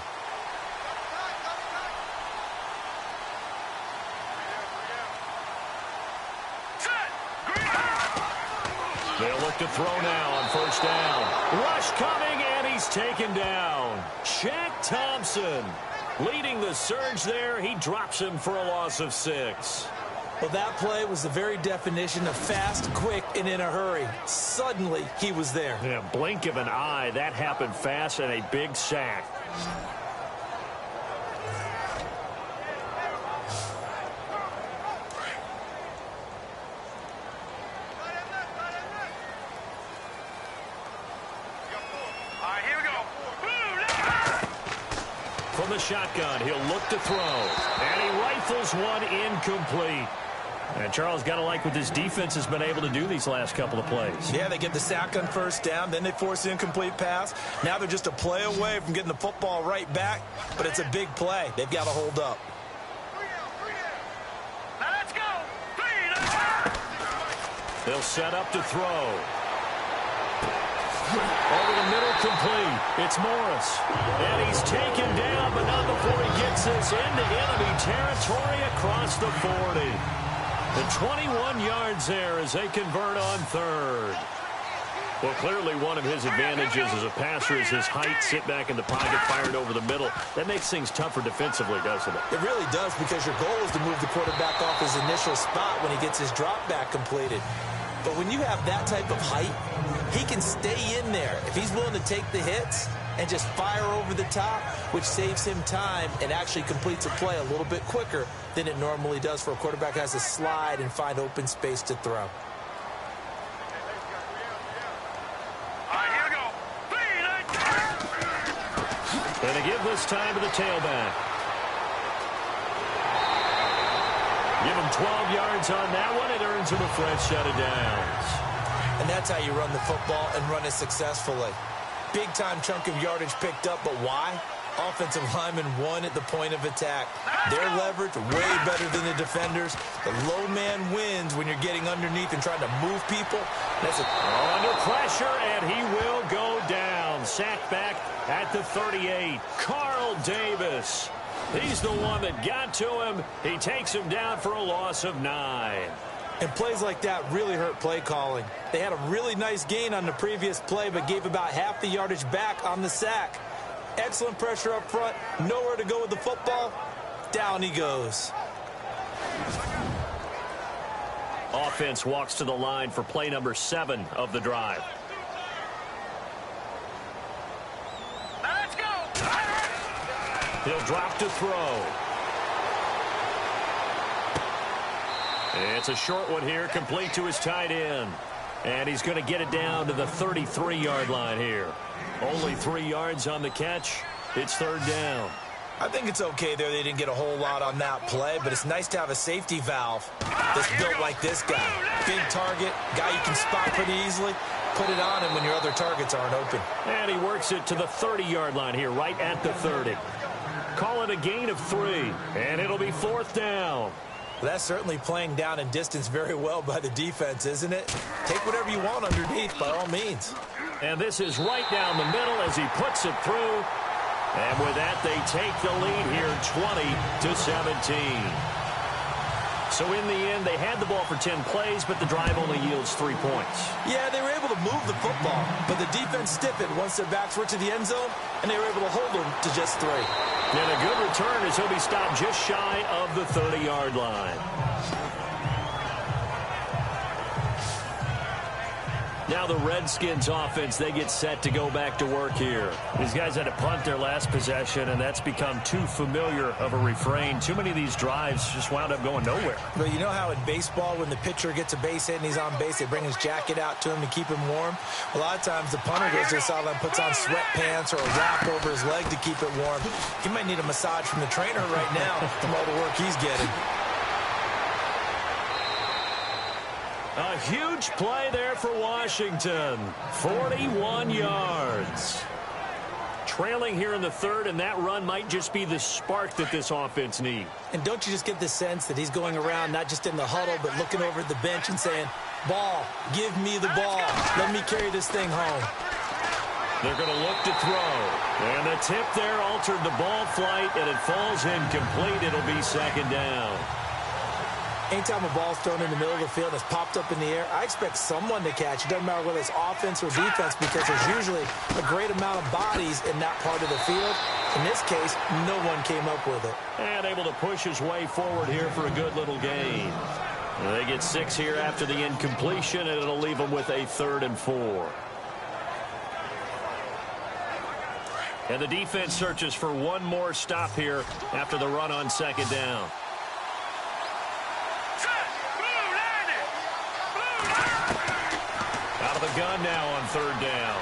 They'll look to throw now on first down. Rush coming, and he's taken down. Shaq Thompson leading the surge there. He drops him for a loss of 6. Well, that play was the very definition of fast, quick, and in a hurry. Suddenly, he was there. In a blink of an eye, that happened fast, and a big sack. From the shotgun, he'll look to throw. And he rifles one incomplete. And Charles, got to like what this defense has been able to do these last couple of plays. Yeah, they get the sack on first down, then they force the incomplete pass. Now they're just a play away from getting the football right back, but it's a big play. They've got to hold up. Now let's go. 3, They'll set up to throw. Over the middle, complete. It's Morris. And he's taken down, but not before he gets this into enemy territory across the 40. And 21 yards there as they convert on third. Well, clearly one of his advantages as a passer is his height. Sit back in the pocket, fired over the middle. That makes things tougher defensively, doesn't it? It really does, because your goal is to move the quarterback off his initial spot when he gets his drop back completed. But when you have that type of height, he can stay in there if he's willing to take the hits and just fire over the top, which saves him time and actually completes a play a little bit quicker than it normally does for a quarterback who has to slide and find open space to throw. All right, here we go. 3, And they give this time to the tailback. Give him 12 yards on that one. It earns him a fresh set of downs. And that's how you run the football and run it successfully. Big-time chunk of yardage picked up, but why? Offensive linemen won at the point of attack. Their leverage way better than the defenders. The low man wins when you're getting underneath and trying to move people. That's Under pressure, and he will go down. Sacked back at the 38. Carl Davis. He's the one that got to him. He takes him down for a loss of 9. And plays like that really hurt play calling. They had a really nice gain on the previous play, but gave about half the yardage back on the sack. Excellent pressure up front. Nowhere to go with the football. Down he goes. Offense walks to the line for play number 7 of the drive. let's go. He'll drop to throw. It's a short one here, complete to his tight end. And he's going to get it down to the 33-yard line here. Only 3 yards on the catch. It's third down. I think it's okay there. They didn't get a whole lot on that play, but it's nice to have a safety valve that's built like this guy. Big target, guy you can spot pretty easily. Put it on him when your other targets aren't open. And he works it to the 30-yard line here, right at the 30. Call it a gain of 3, and it'll be 4th down. Well, that's certainly playing down and distance very well by the defense, isn't it? Take whatever you want underneath, by all means. And this is right down the middle as he puts it through. And with that, they take the lead here 20-17. So in the end, they had the ball for 10 plays, but the drive only yields 3 points. Yeah, they were able to move the football, but the defense stiffened once their backs were to the end zone, and they were able to hold them to just 3. And a good return as he'll be stopped just shy of the 30-yard line. Now the Redskins offense, they get set to go back to work here. These guys had to punt their last possession, and that's become too familiar of a refrain. Too many of these drives just wound up going nowhere. But you know how in baseball, when the pitcher gets a base hit and he's on base, they bring his jacket out to him to keep him warm? A lot of times the punter goes to the sideline, puts on sweatpants or a wrap over his leg to keep it warm. He might need a massage from the trainer right now from all the work he's getting. A huge play there for Washington. 41 yards. Trailing here in the 3rd, and that run might just be the spark that this offense needs. And don't you just get the sense that he's going around not just in the huddle, but looking over at the bench and saying, ball, give me the ball. Let me carry this thing home. They're going to look to throw. And the tip there altered the ball flight, and it falls incomplete. It'll be 2nd down. Anytime a ball's thrown in the middle of the field and it's popped up in the air, I expect someone to catch. It doesn't matter whether it's offense or defense because there's usually a great amount of bodies in that part of the field. In this case, no one came up with it. And able to push his way forward here for a good little gain. They get 6 here after the incompletion, and it'll leave them with a 3rd and 4. And the defense searches for one more stop here after the run on 2nd down. Out of the gun now on 3rd down.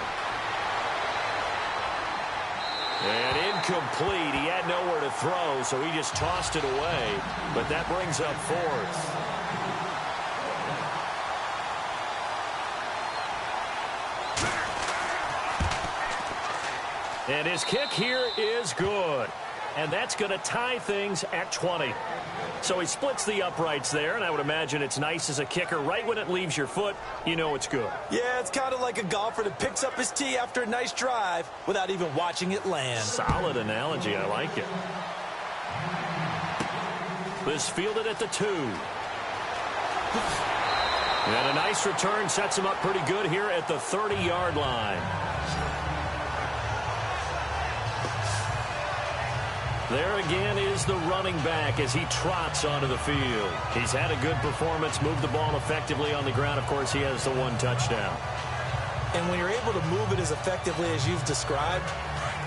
And incomplete. He had nowhere to throw, so he just tossed it away. But that brings up 4th. And his kick here is good. And that's going to tie things at 20. So he splits the uprights there, and I would imagine it's nice as a kicker. Right when it leaves your foot, you know it's good. Yeah, it's kind of like a golfer that picks up his tee after a nice drive without even watching it land. Solid analogy. I like it. This fielded at the 2. And a nice return sets him up pretty good here at the 30-yard line. There again is the running back as he trots onto the field. He's had a good performance, moved the ball effectively on the ground. Of course, he has the 1 touchdown. And when you're able to move it as effectively as you've described,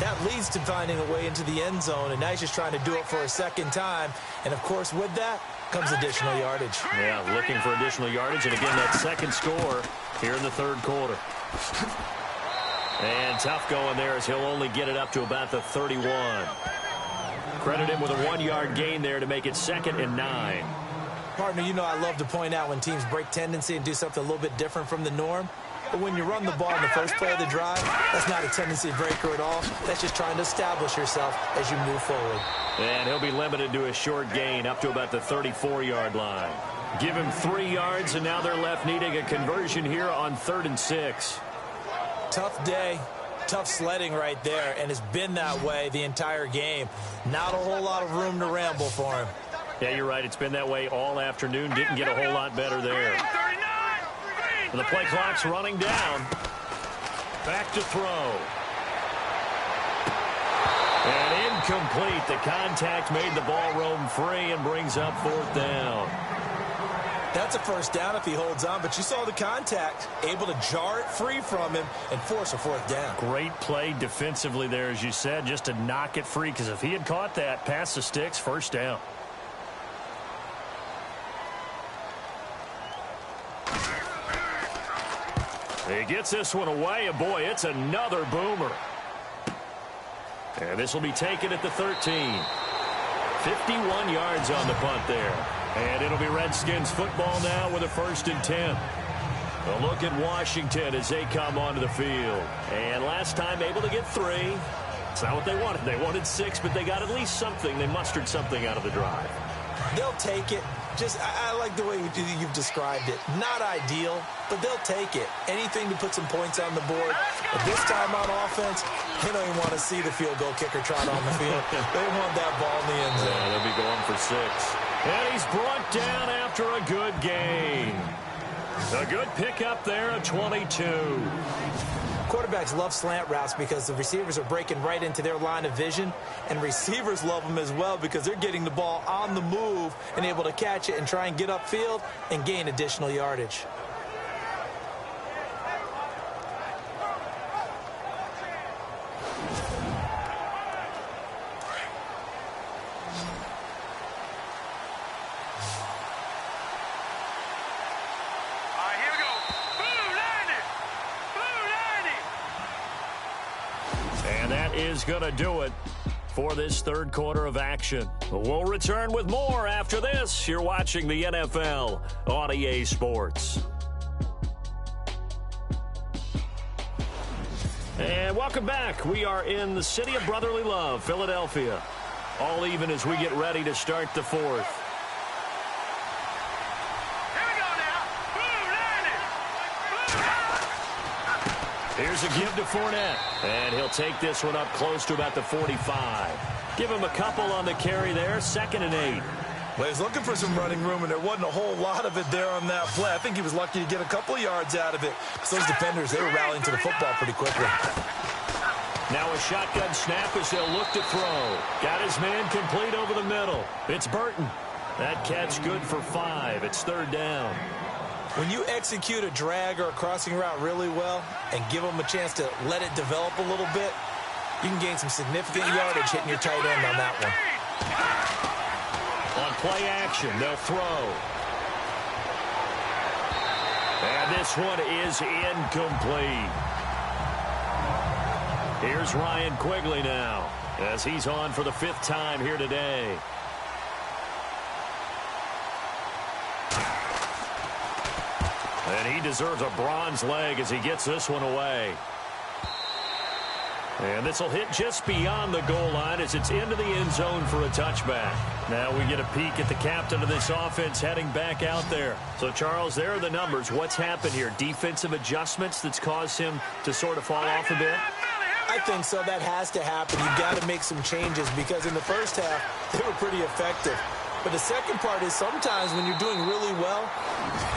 that leads to finding a way into the end zone. And now he's just trying to do it for a 2nd time. And, of course, with that comes additional yardage. Yeah, looking for additional yardage. And, again, that 2nd score here in the 3rd quarter. And tough going there as he'll only get it up to about the 31. Credit him with a 1-yard gain there to make it 2nd and 9. Partner, you know I love to point out when teams break tendency and do something a little bit different from the norm. But when you run the ball in the first play of the drive, that's not a tendency breaker at all. That's just trying to establish yourself as you move forward. And he'll be limited to a short gain up to about the 34-yard line. Give him 3 yards, and now they're left needing a conversion here on 3rd and 6. Tough day. Tough sledding right there, and it's been that way the entire game. Not a whole lot of room to ramble for him. Yeah, you're right. It's been that way all afternoon. Didn't get a whole lot better there. And the play clock's running down. Back to throw. And incomplete. The contact made the ball roam free and brings up 4th down. That's a 1st down if he holds on, but you saw the contact, able to jar it free from him and force a 4th down. Great play defensively there, as you said, just to knock it free, because if he had caught that, past the sticks, 1st down. He gets this one away, and boy, it's another boomer. And this will be taken at the 13. 51 yards on the punt there. And it'll be Redskins football now with a 1st and 10. A look at Washington as they come onto the field. And last time able to get 3. It's not what they wanted. They wanted 6, but they got at least something. They mustered something out of the drive. They'll take it. I like the way you've described it. Not ideal, but they'll take it. Anything to put some points on the board. But this time on offense, they don't even want to see the field goal kicker trot on the field. They want that ball in the end zone. Yeah, they'll be going for 6. And he's brought down after a good gain. A good pickup there at 22. Quarterbacks love slant routes because the receivers are breaking right into their line of vision, and receivers love them as well because they're getting the ball on the move and able to catch it and try and get upfield and gain additional yardage. Is going to do it for this third quarter of action. We'll return with more after this. You're watching the NFL on EA Sports. And welcome back. We are in the city of brotherly love, Philadelphia. All even as we get ready to start the fourth. Here's a give to Fournette, and he'll take this one up close to about the 45. Give him a couple on the carry there, 2nd and 8. Well, he's looking for some running room, and there wasn't a whole lot of it there on that play. I think he was lucky to get a couple of yards out of it. Those defenders, they were rallying to the football pretty quickly. Now a shotgun snap as they'll look to throw. Got his man complete over the middle. It's Burton. That catch good for 5. It's 3rd down. When you execute a drag or a crossing route really well and give them a chance to let it develop a little bit, you can gain some significant yardage hitting your tight end on that one. On play action, they'll throw. And this one is incomplete. Here's Ryan Quigley now as he's on for the 5th time here today. And he deserves a bronze leg as he gets this one away. And this will hit just beyond the goal line as it's into the end zone for a touchback. Now we get a peek at the captain of this offense heading back out there. So, Charles, there are the numbers. What's happened here? Defensive adjustments that's caused him to sort of fall off a bit? I think so. That has to happen. You've got to make some changes because in the first half, they were pretty effective. But the second part is sometimes when you're doing really well,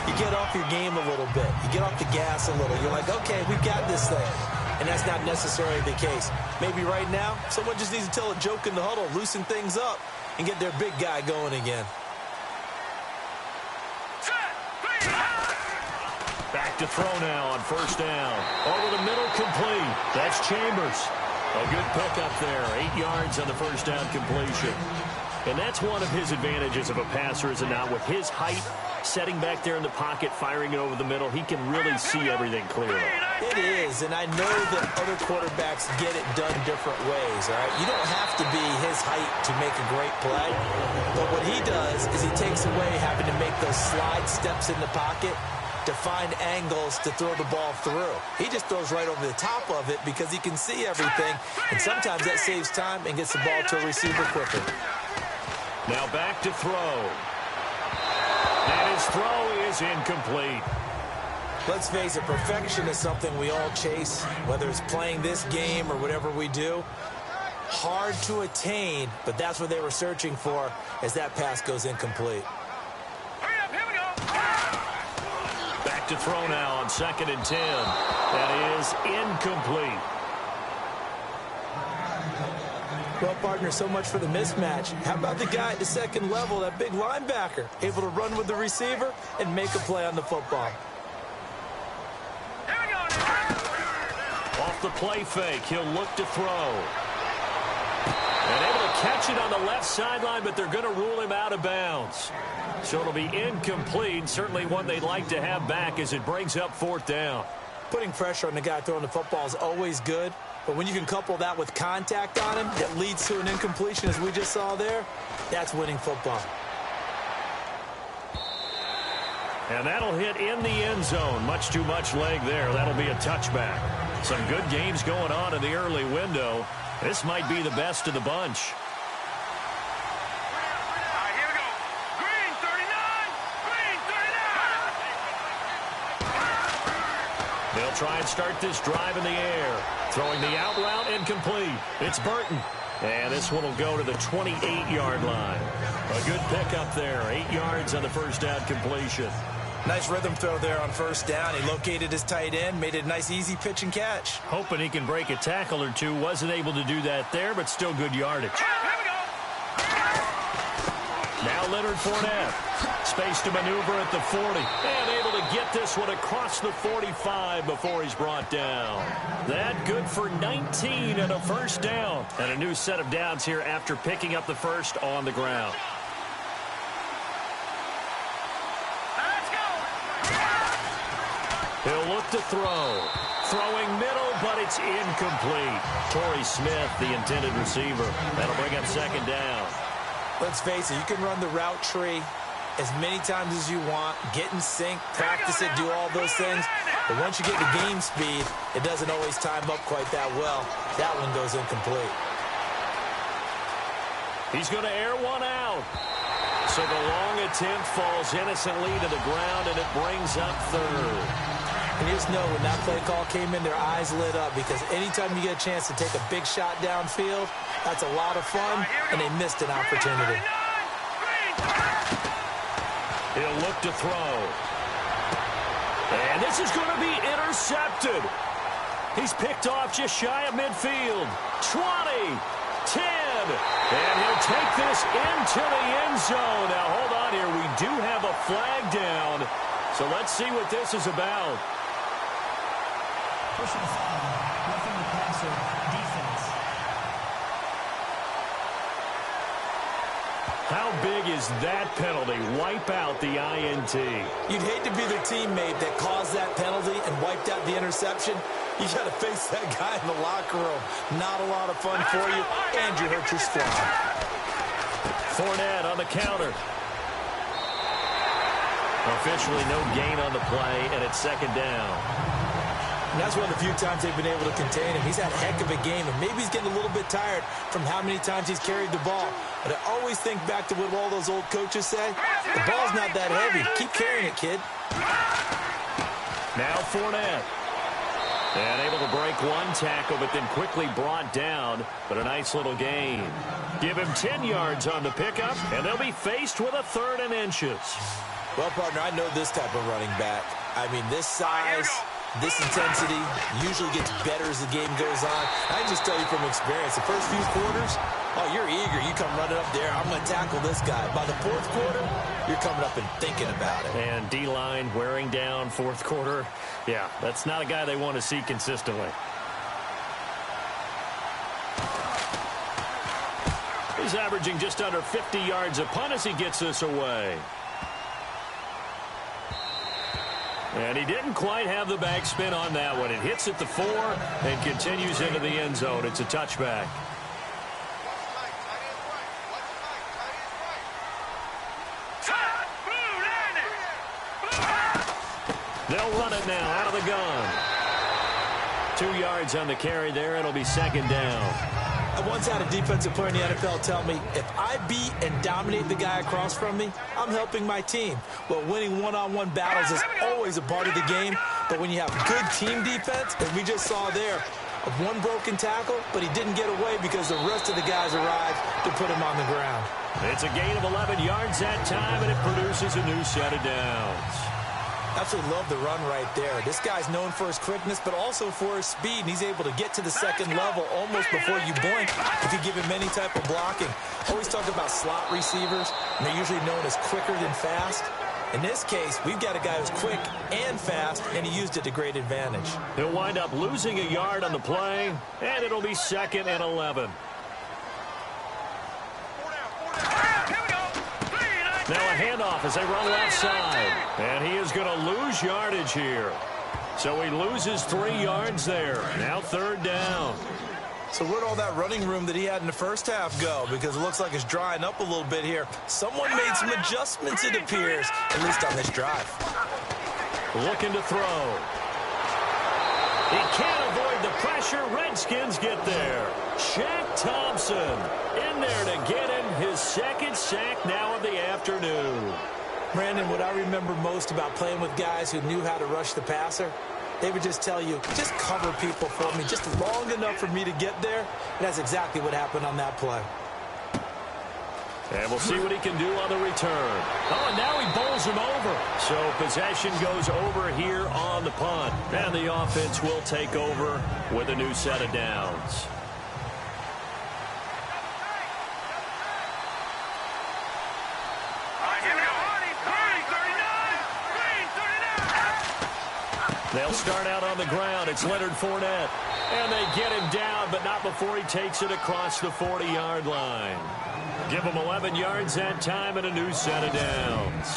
you get off your game a little bit. You get off the gas a little. You're like, okay, we've got this thing. And that's not necessarily the case. Maybe right now, someone just needs to tell a joke in the huddle, loosen things up, and get their big guy going again. Back to throw now on 1st down. Over the middle, complete. That's Chambers. A good pickup there. 8 yards on the 1st down completion. And that's one of his advantages of a passer, is it not? With his height, setting back there in the pocket, firing it over the middle, he can really see everything clearly. It is, and I know that other quarterbacks get it done different ways, all right? You don't have to be his height to make a great play, but what he does is he takes away having to make those slide steps in the pocket to find angles to throw the ball through. He just throws right over the top of it because he can see everything, and sometimes that saves time and gets the ball to a receiver quicker. Now back to throw. And his throw is incomplete. Let's face it, perfection is something we all chase, whether it's playing this game or whatever we do. Hard to attain, but that's what they were searching for as that pass goes incomplete. Back to throw now on 2nd and 10. That is incomplete. Well, partner, so much for the mismatch. How about the guy at the second level, that big linebacker, able to run with the receiver and make a play on the football? Off the play fake, he'll look to throw. And able to catch it on the left sideline, but they're going to rule him out of bounds. So it'll be incomplete, certainly one they'd like to have back as it brings up 4th down. Putting pressure on the guy throwing the football is always good, but when you can couple that with contact on him that leads to an incompletion, as we just saw there, that's winning football. And that'll hit in the end zone. Much too much leg there. That'll be a touchback. Some good games going on in the early window. This might be the best of the bunch. Here we go. Green 39. Green 39. They'll try and start this drive in the air. Throwing the out route incomplete. It's Burton. And this one will go to the 28-yard line. A good pickup there. 8 yards on the first down completion. Nice rhythm throw there on first down. He located his tight end, made it a nice, easy pitch and catch. Hoping he can break a tackle or two. Wasn't able to do that there, but still good yardage. Here we go. Now Leonard Fournette. Space to maneuver at the 40. And able to get this one across the 45 before he's brought down. That good for 19 and a first down. And a new set of downs here after picking up the first on the ground. He'll look to throw. Throwing middle, but it's incomplete. Torrey Smith, the intended receiver. That'll bring up second down. Let's face it, you can run the route tree as many times as you want, get in sync, practice it, do all those things. But once you get to game speed, it doesn't always time up quite that well. That one goes incomplete. He's going to air one out. So the long attempt falls innocently to the ground, and it brings up third. And you just know when that play call came in, their eyes lit up, because anytime you get a chance to take a big shot downfield, that's a lot of fun, and they missed an opportunity. He'll look to throw. And this is going to be intercepted. He's picked off just shy of midfield. 20, 10, and he'll take this into the end zone. Now, hold on here. We do have a flag down, so let's see what this is about. Personal foul, roughing the passer, defense. How big is that penalty? Wipe out the INT. You'd hate to be the teammate that caused that penalty and wiped out the interception. You got to face that guy in the locker room. Not a lot of fun for you, and you hurt your squad. Fournette on the counter. Officially no gain on the play, and it's second down. And that's one of the few times they've been able to contain him. He's had a heck of a game, and maybe he's getting a little bit tired from how many times he's carried the ball. But I always think back to what all those old coaches say. The ball's not that heavy. Keep carrying it, kid. Now Fournette. And able to break one tackle, but then quickly brought down. But a nice little gain. Give him 10 yards on the pickup, and they'll be faced with a 3rd and inches. Well, partner, I know this type of running back. I mean, this size, this intensity usually gets better as the game goes on. I can just tell you from experience, the first few quarters, oh, you're eager. You come running up there. I'm going to tackle this guy. By the 4th quarter, you're coming up and thinking about it. And D-line wearing down 4th quarter. Yeah, that's not a guy they want to see consistently. He's averaging just under 50 yards a punt as he gets this away. And he didn't quite have the backspin on that one. It hits at the 4 and continues into the end zone. It's a touchback. They'll run it now out of the gun. 2 yards on the carry there. It'll be second down. I once had a defensive player in the NFL tell me, if I beat and dominate the guy across from me, I'm helping my team. Well, winning one-on-one battles is always a part of the game, but when you have good team defense, as we just saw there, one broken tackle, but he didn't get away because the rest of the guys arrived to put him on the ground. It's a gain of 11 yards that time, and it produces a new set of downs. Absolutely love the run right there. This guy's known for his quickness, but also for his speed. And he's able to get to the second level almost before you blink if you give him any type of blocking. Always talk about slot receivers, and they're usually known as quicker than fast. In this case, we've got a guy who's quick and fast, and he used it to great advantage. He'll wind up losing a yard on the play, and it'll be 2nd and 11. Now a handoff as they run left side. And he is going to lose yardage here. So he loses 3 yards there. Now 3rd down. So where'd all that running room that he had in the first half go? Because it looks like it's drying up a little bit here. Someone made some adjustments, it appears, at least on this drive. Looking to throw. He can't avoid the pressure. Redskins get there. Shaq Thompson in there to get him his second sack now of the afternoon. Brandon, what I remember most about playing with guys who knew how to rush the passer, they would just tell you, just cover people for me, just long enough for me to get there. And that's exactly what happened on that play. And we'll see what he can do on the return. Oh, and now he bowls him over. So possession goes over here on the punt. And the offense will take over with a new set of downs. They'll start out on the ground. It's Leonard Fournette. And they get him down, but not before he takes it across the 40-yard line. Give him 11 yards that time and a new set of downs.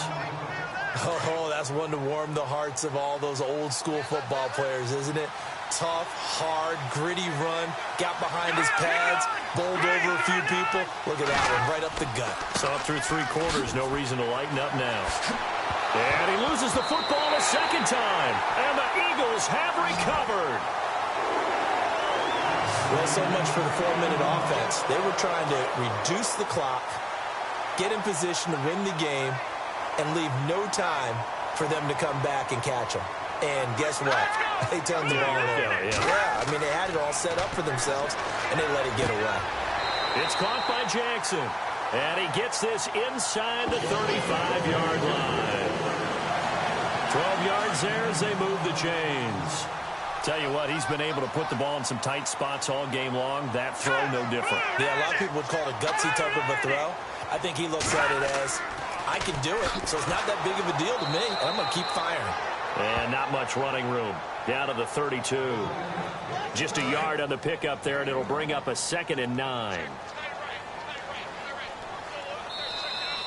Oh, that's one to warm the hearts of all those old-school football players, isn't it? Tough, hard, gritty run. Got behind his pads, bowled over a few people. Look at that one, right up the gut. Saw through 3 quarters. No reason to lighten up now. And he loses the football a second time. And the Eagles have recovered. Well, so much for the 4-minute offense. They were trying to reduce the clock, get in position to win the game, and leave no time for them to come back and catch them. And guess what? They turned the ball over. Yeah, I mean, they had it all set up for themselves, and they let it get away. It's caught by Jackson. And he gets this inside the 35-yard line. 12 yards there as they move the chains. Tell you what, he's been able to put the ball in some tight spots all game long. That throw, no different. Yeah, a lot of people would call it a gutsy type of a throw. I think he looks at it as, I can do it, so it's not that big of a deal to me, and I'm going to keep firing. And not much running room. Down to the 32. Just a yard on the pickup there, and it'll bring up a 2nd and 9.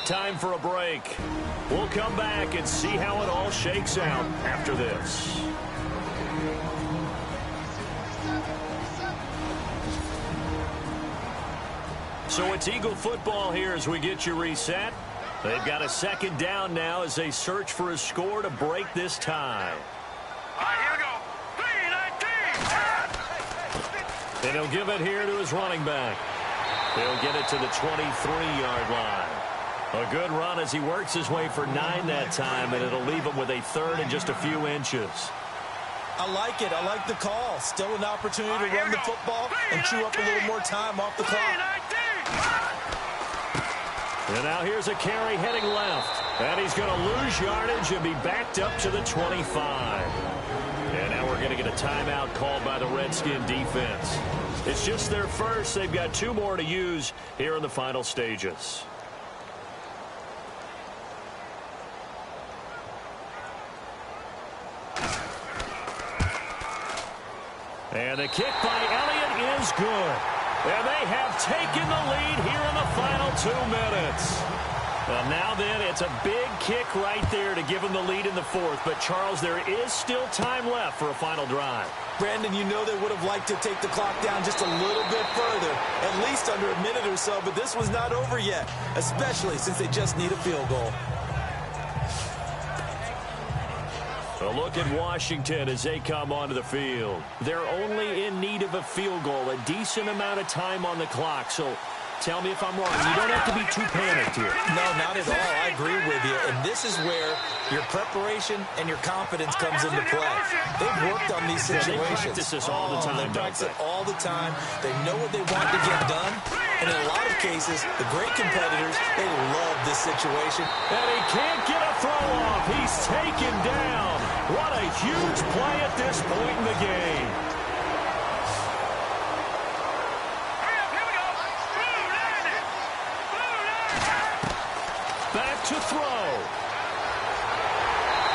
Time for a break. We'll come back and see how it all shakes out after this. So it's Eagle football here as we get you reset. They've got a 2nd down now as they search for a score to break this tie. All right, here we go. 3-19. And he'll give it here to his running back. He'll get it to the 23-yard line. A good run as he works his way for 9 that time, and it'll leave him with a 3rd and just a few inches. I like it. I like the call. Still an opportunity to run the football and chew up a little more time off the clock. And now here's a carry heading left. And he's going to lose yardage and be backed up to the 25. And now we're going to get a timeout called by the Redskin defense. It's just their first. They've got 2 more to use here in the final stages. And the kick by Elliott is good. And they have taken the lead here in the final 2 minutes. Well, now then, it's a big kick right there to give them the lead in the 4th. But, Charles, there is still time left for a final drive. Brandon, you know they would have liked to take the clock down just a little bit further, at least under a minute or so. But this was not over yet, especially since they just need a field goal. A look at Washington as they come onto the field. They're only in need of a field goal, a decent amount of time on the clock. So tell me if I'm wrong. You don't have to be too panicked here. No, not at all. I agree with you. And this is where your preparation and your confidence comes into play. They've worked on these situations. They practice this all the time, They practice it all the time. They know what they want to get done. And in a lot of cases, the great competitors, they love this situation. And he can't get a throw off. He's taken down. What a huge play at this point in the game. Back to throw.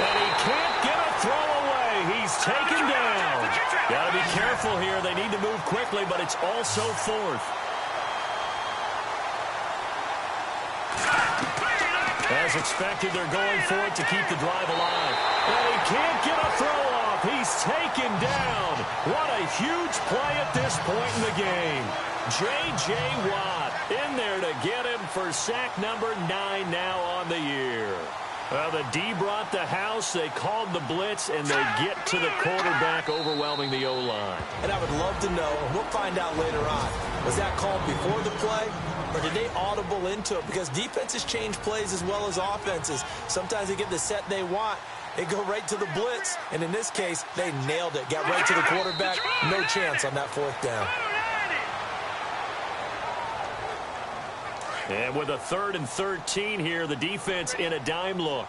And he can't get a throw away. He's taken down. Got to be careful here. They need to move quickly, but it's also 4th. As expected, they're going for it to keep the drive alive. And he can't get a throw off. He's taken down. What a huge play at this point in the game. J.J. Watt in there to get him for sack number 9 now on the year. Well, the D brought the house, they called the blitz, and they get to the quarterback, overwhelming the O-line. And I would love to know, and we'll find out later on, was that called before the play, or did they audible into it? Because defenses change plays as well as offenses. Sometimes they get the set they want. They go right to the blitz, and in this case, they nailed it. Got right to the quarterback. No chance on that fourth down. And with a 3rd and 13 here, the defense in a dime look.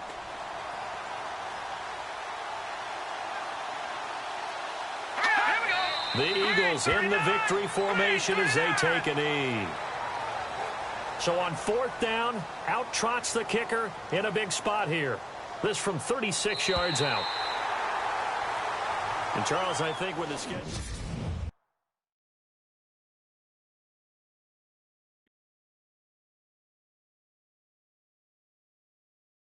The Eagles in the victory formation as they take a knee. So on 4th down, out trots the kicker in a big spot here. This from 36 yards out. And Charles, I think with the schedule...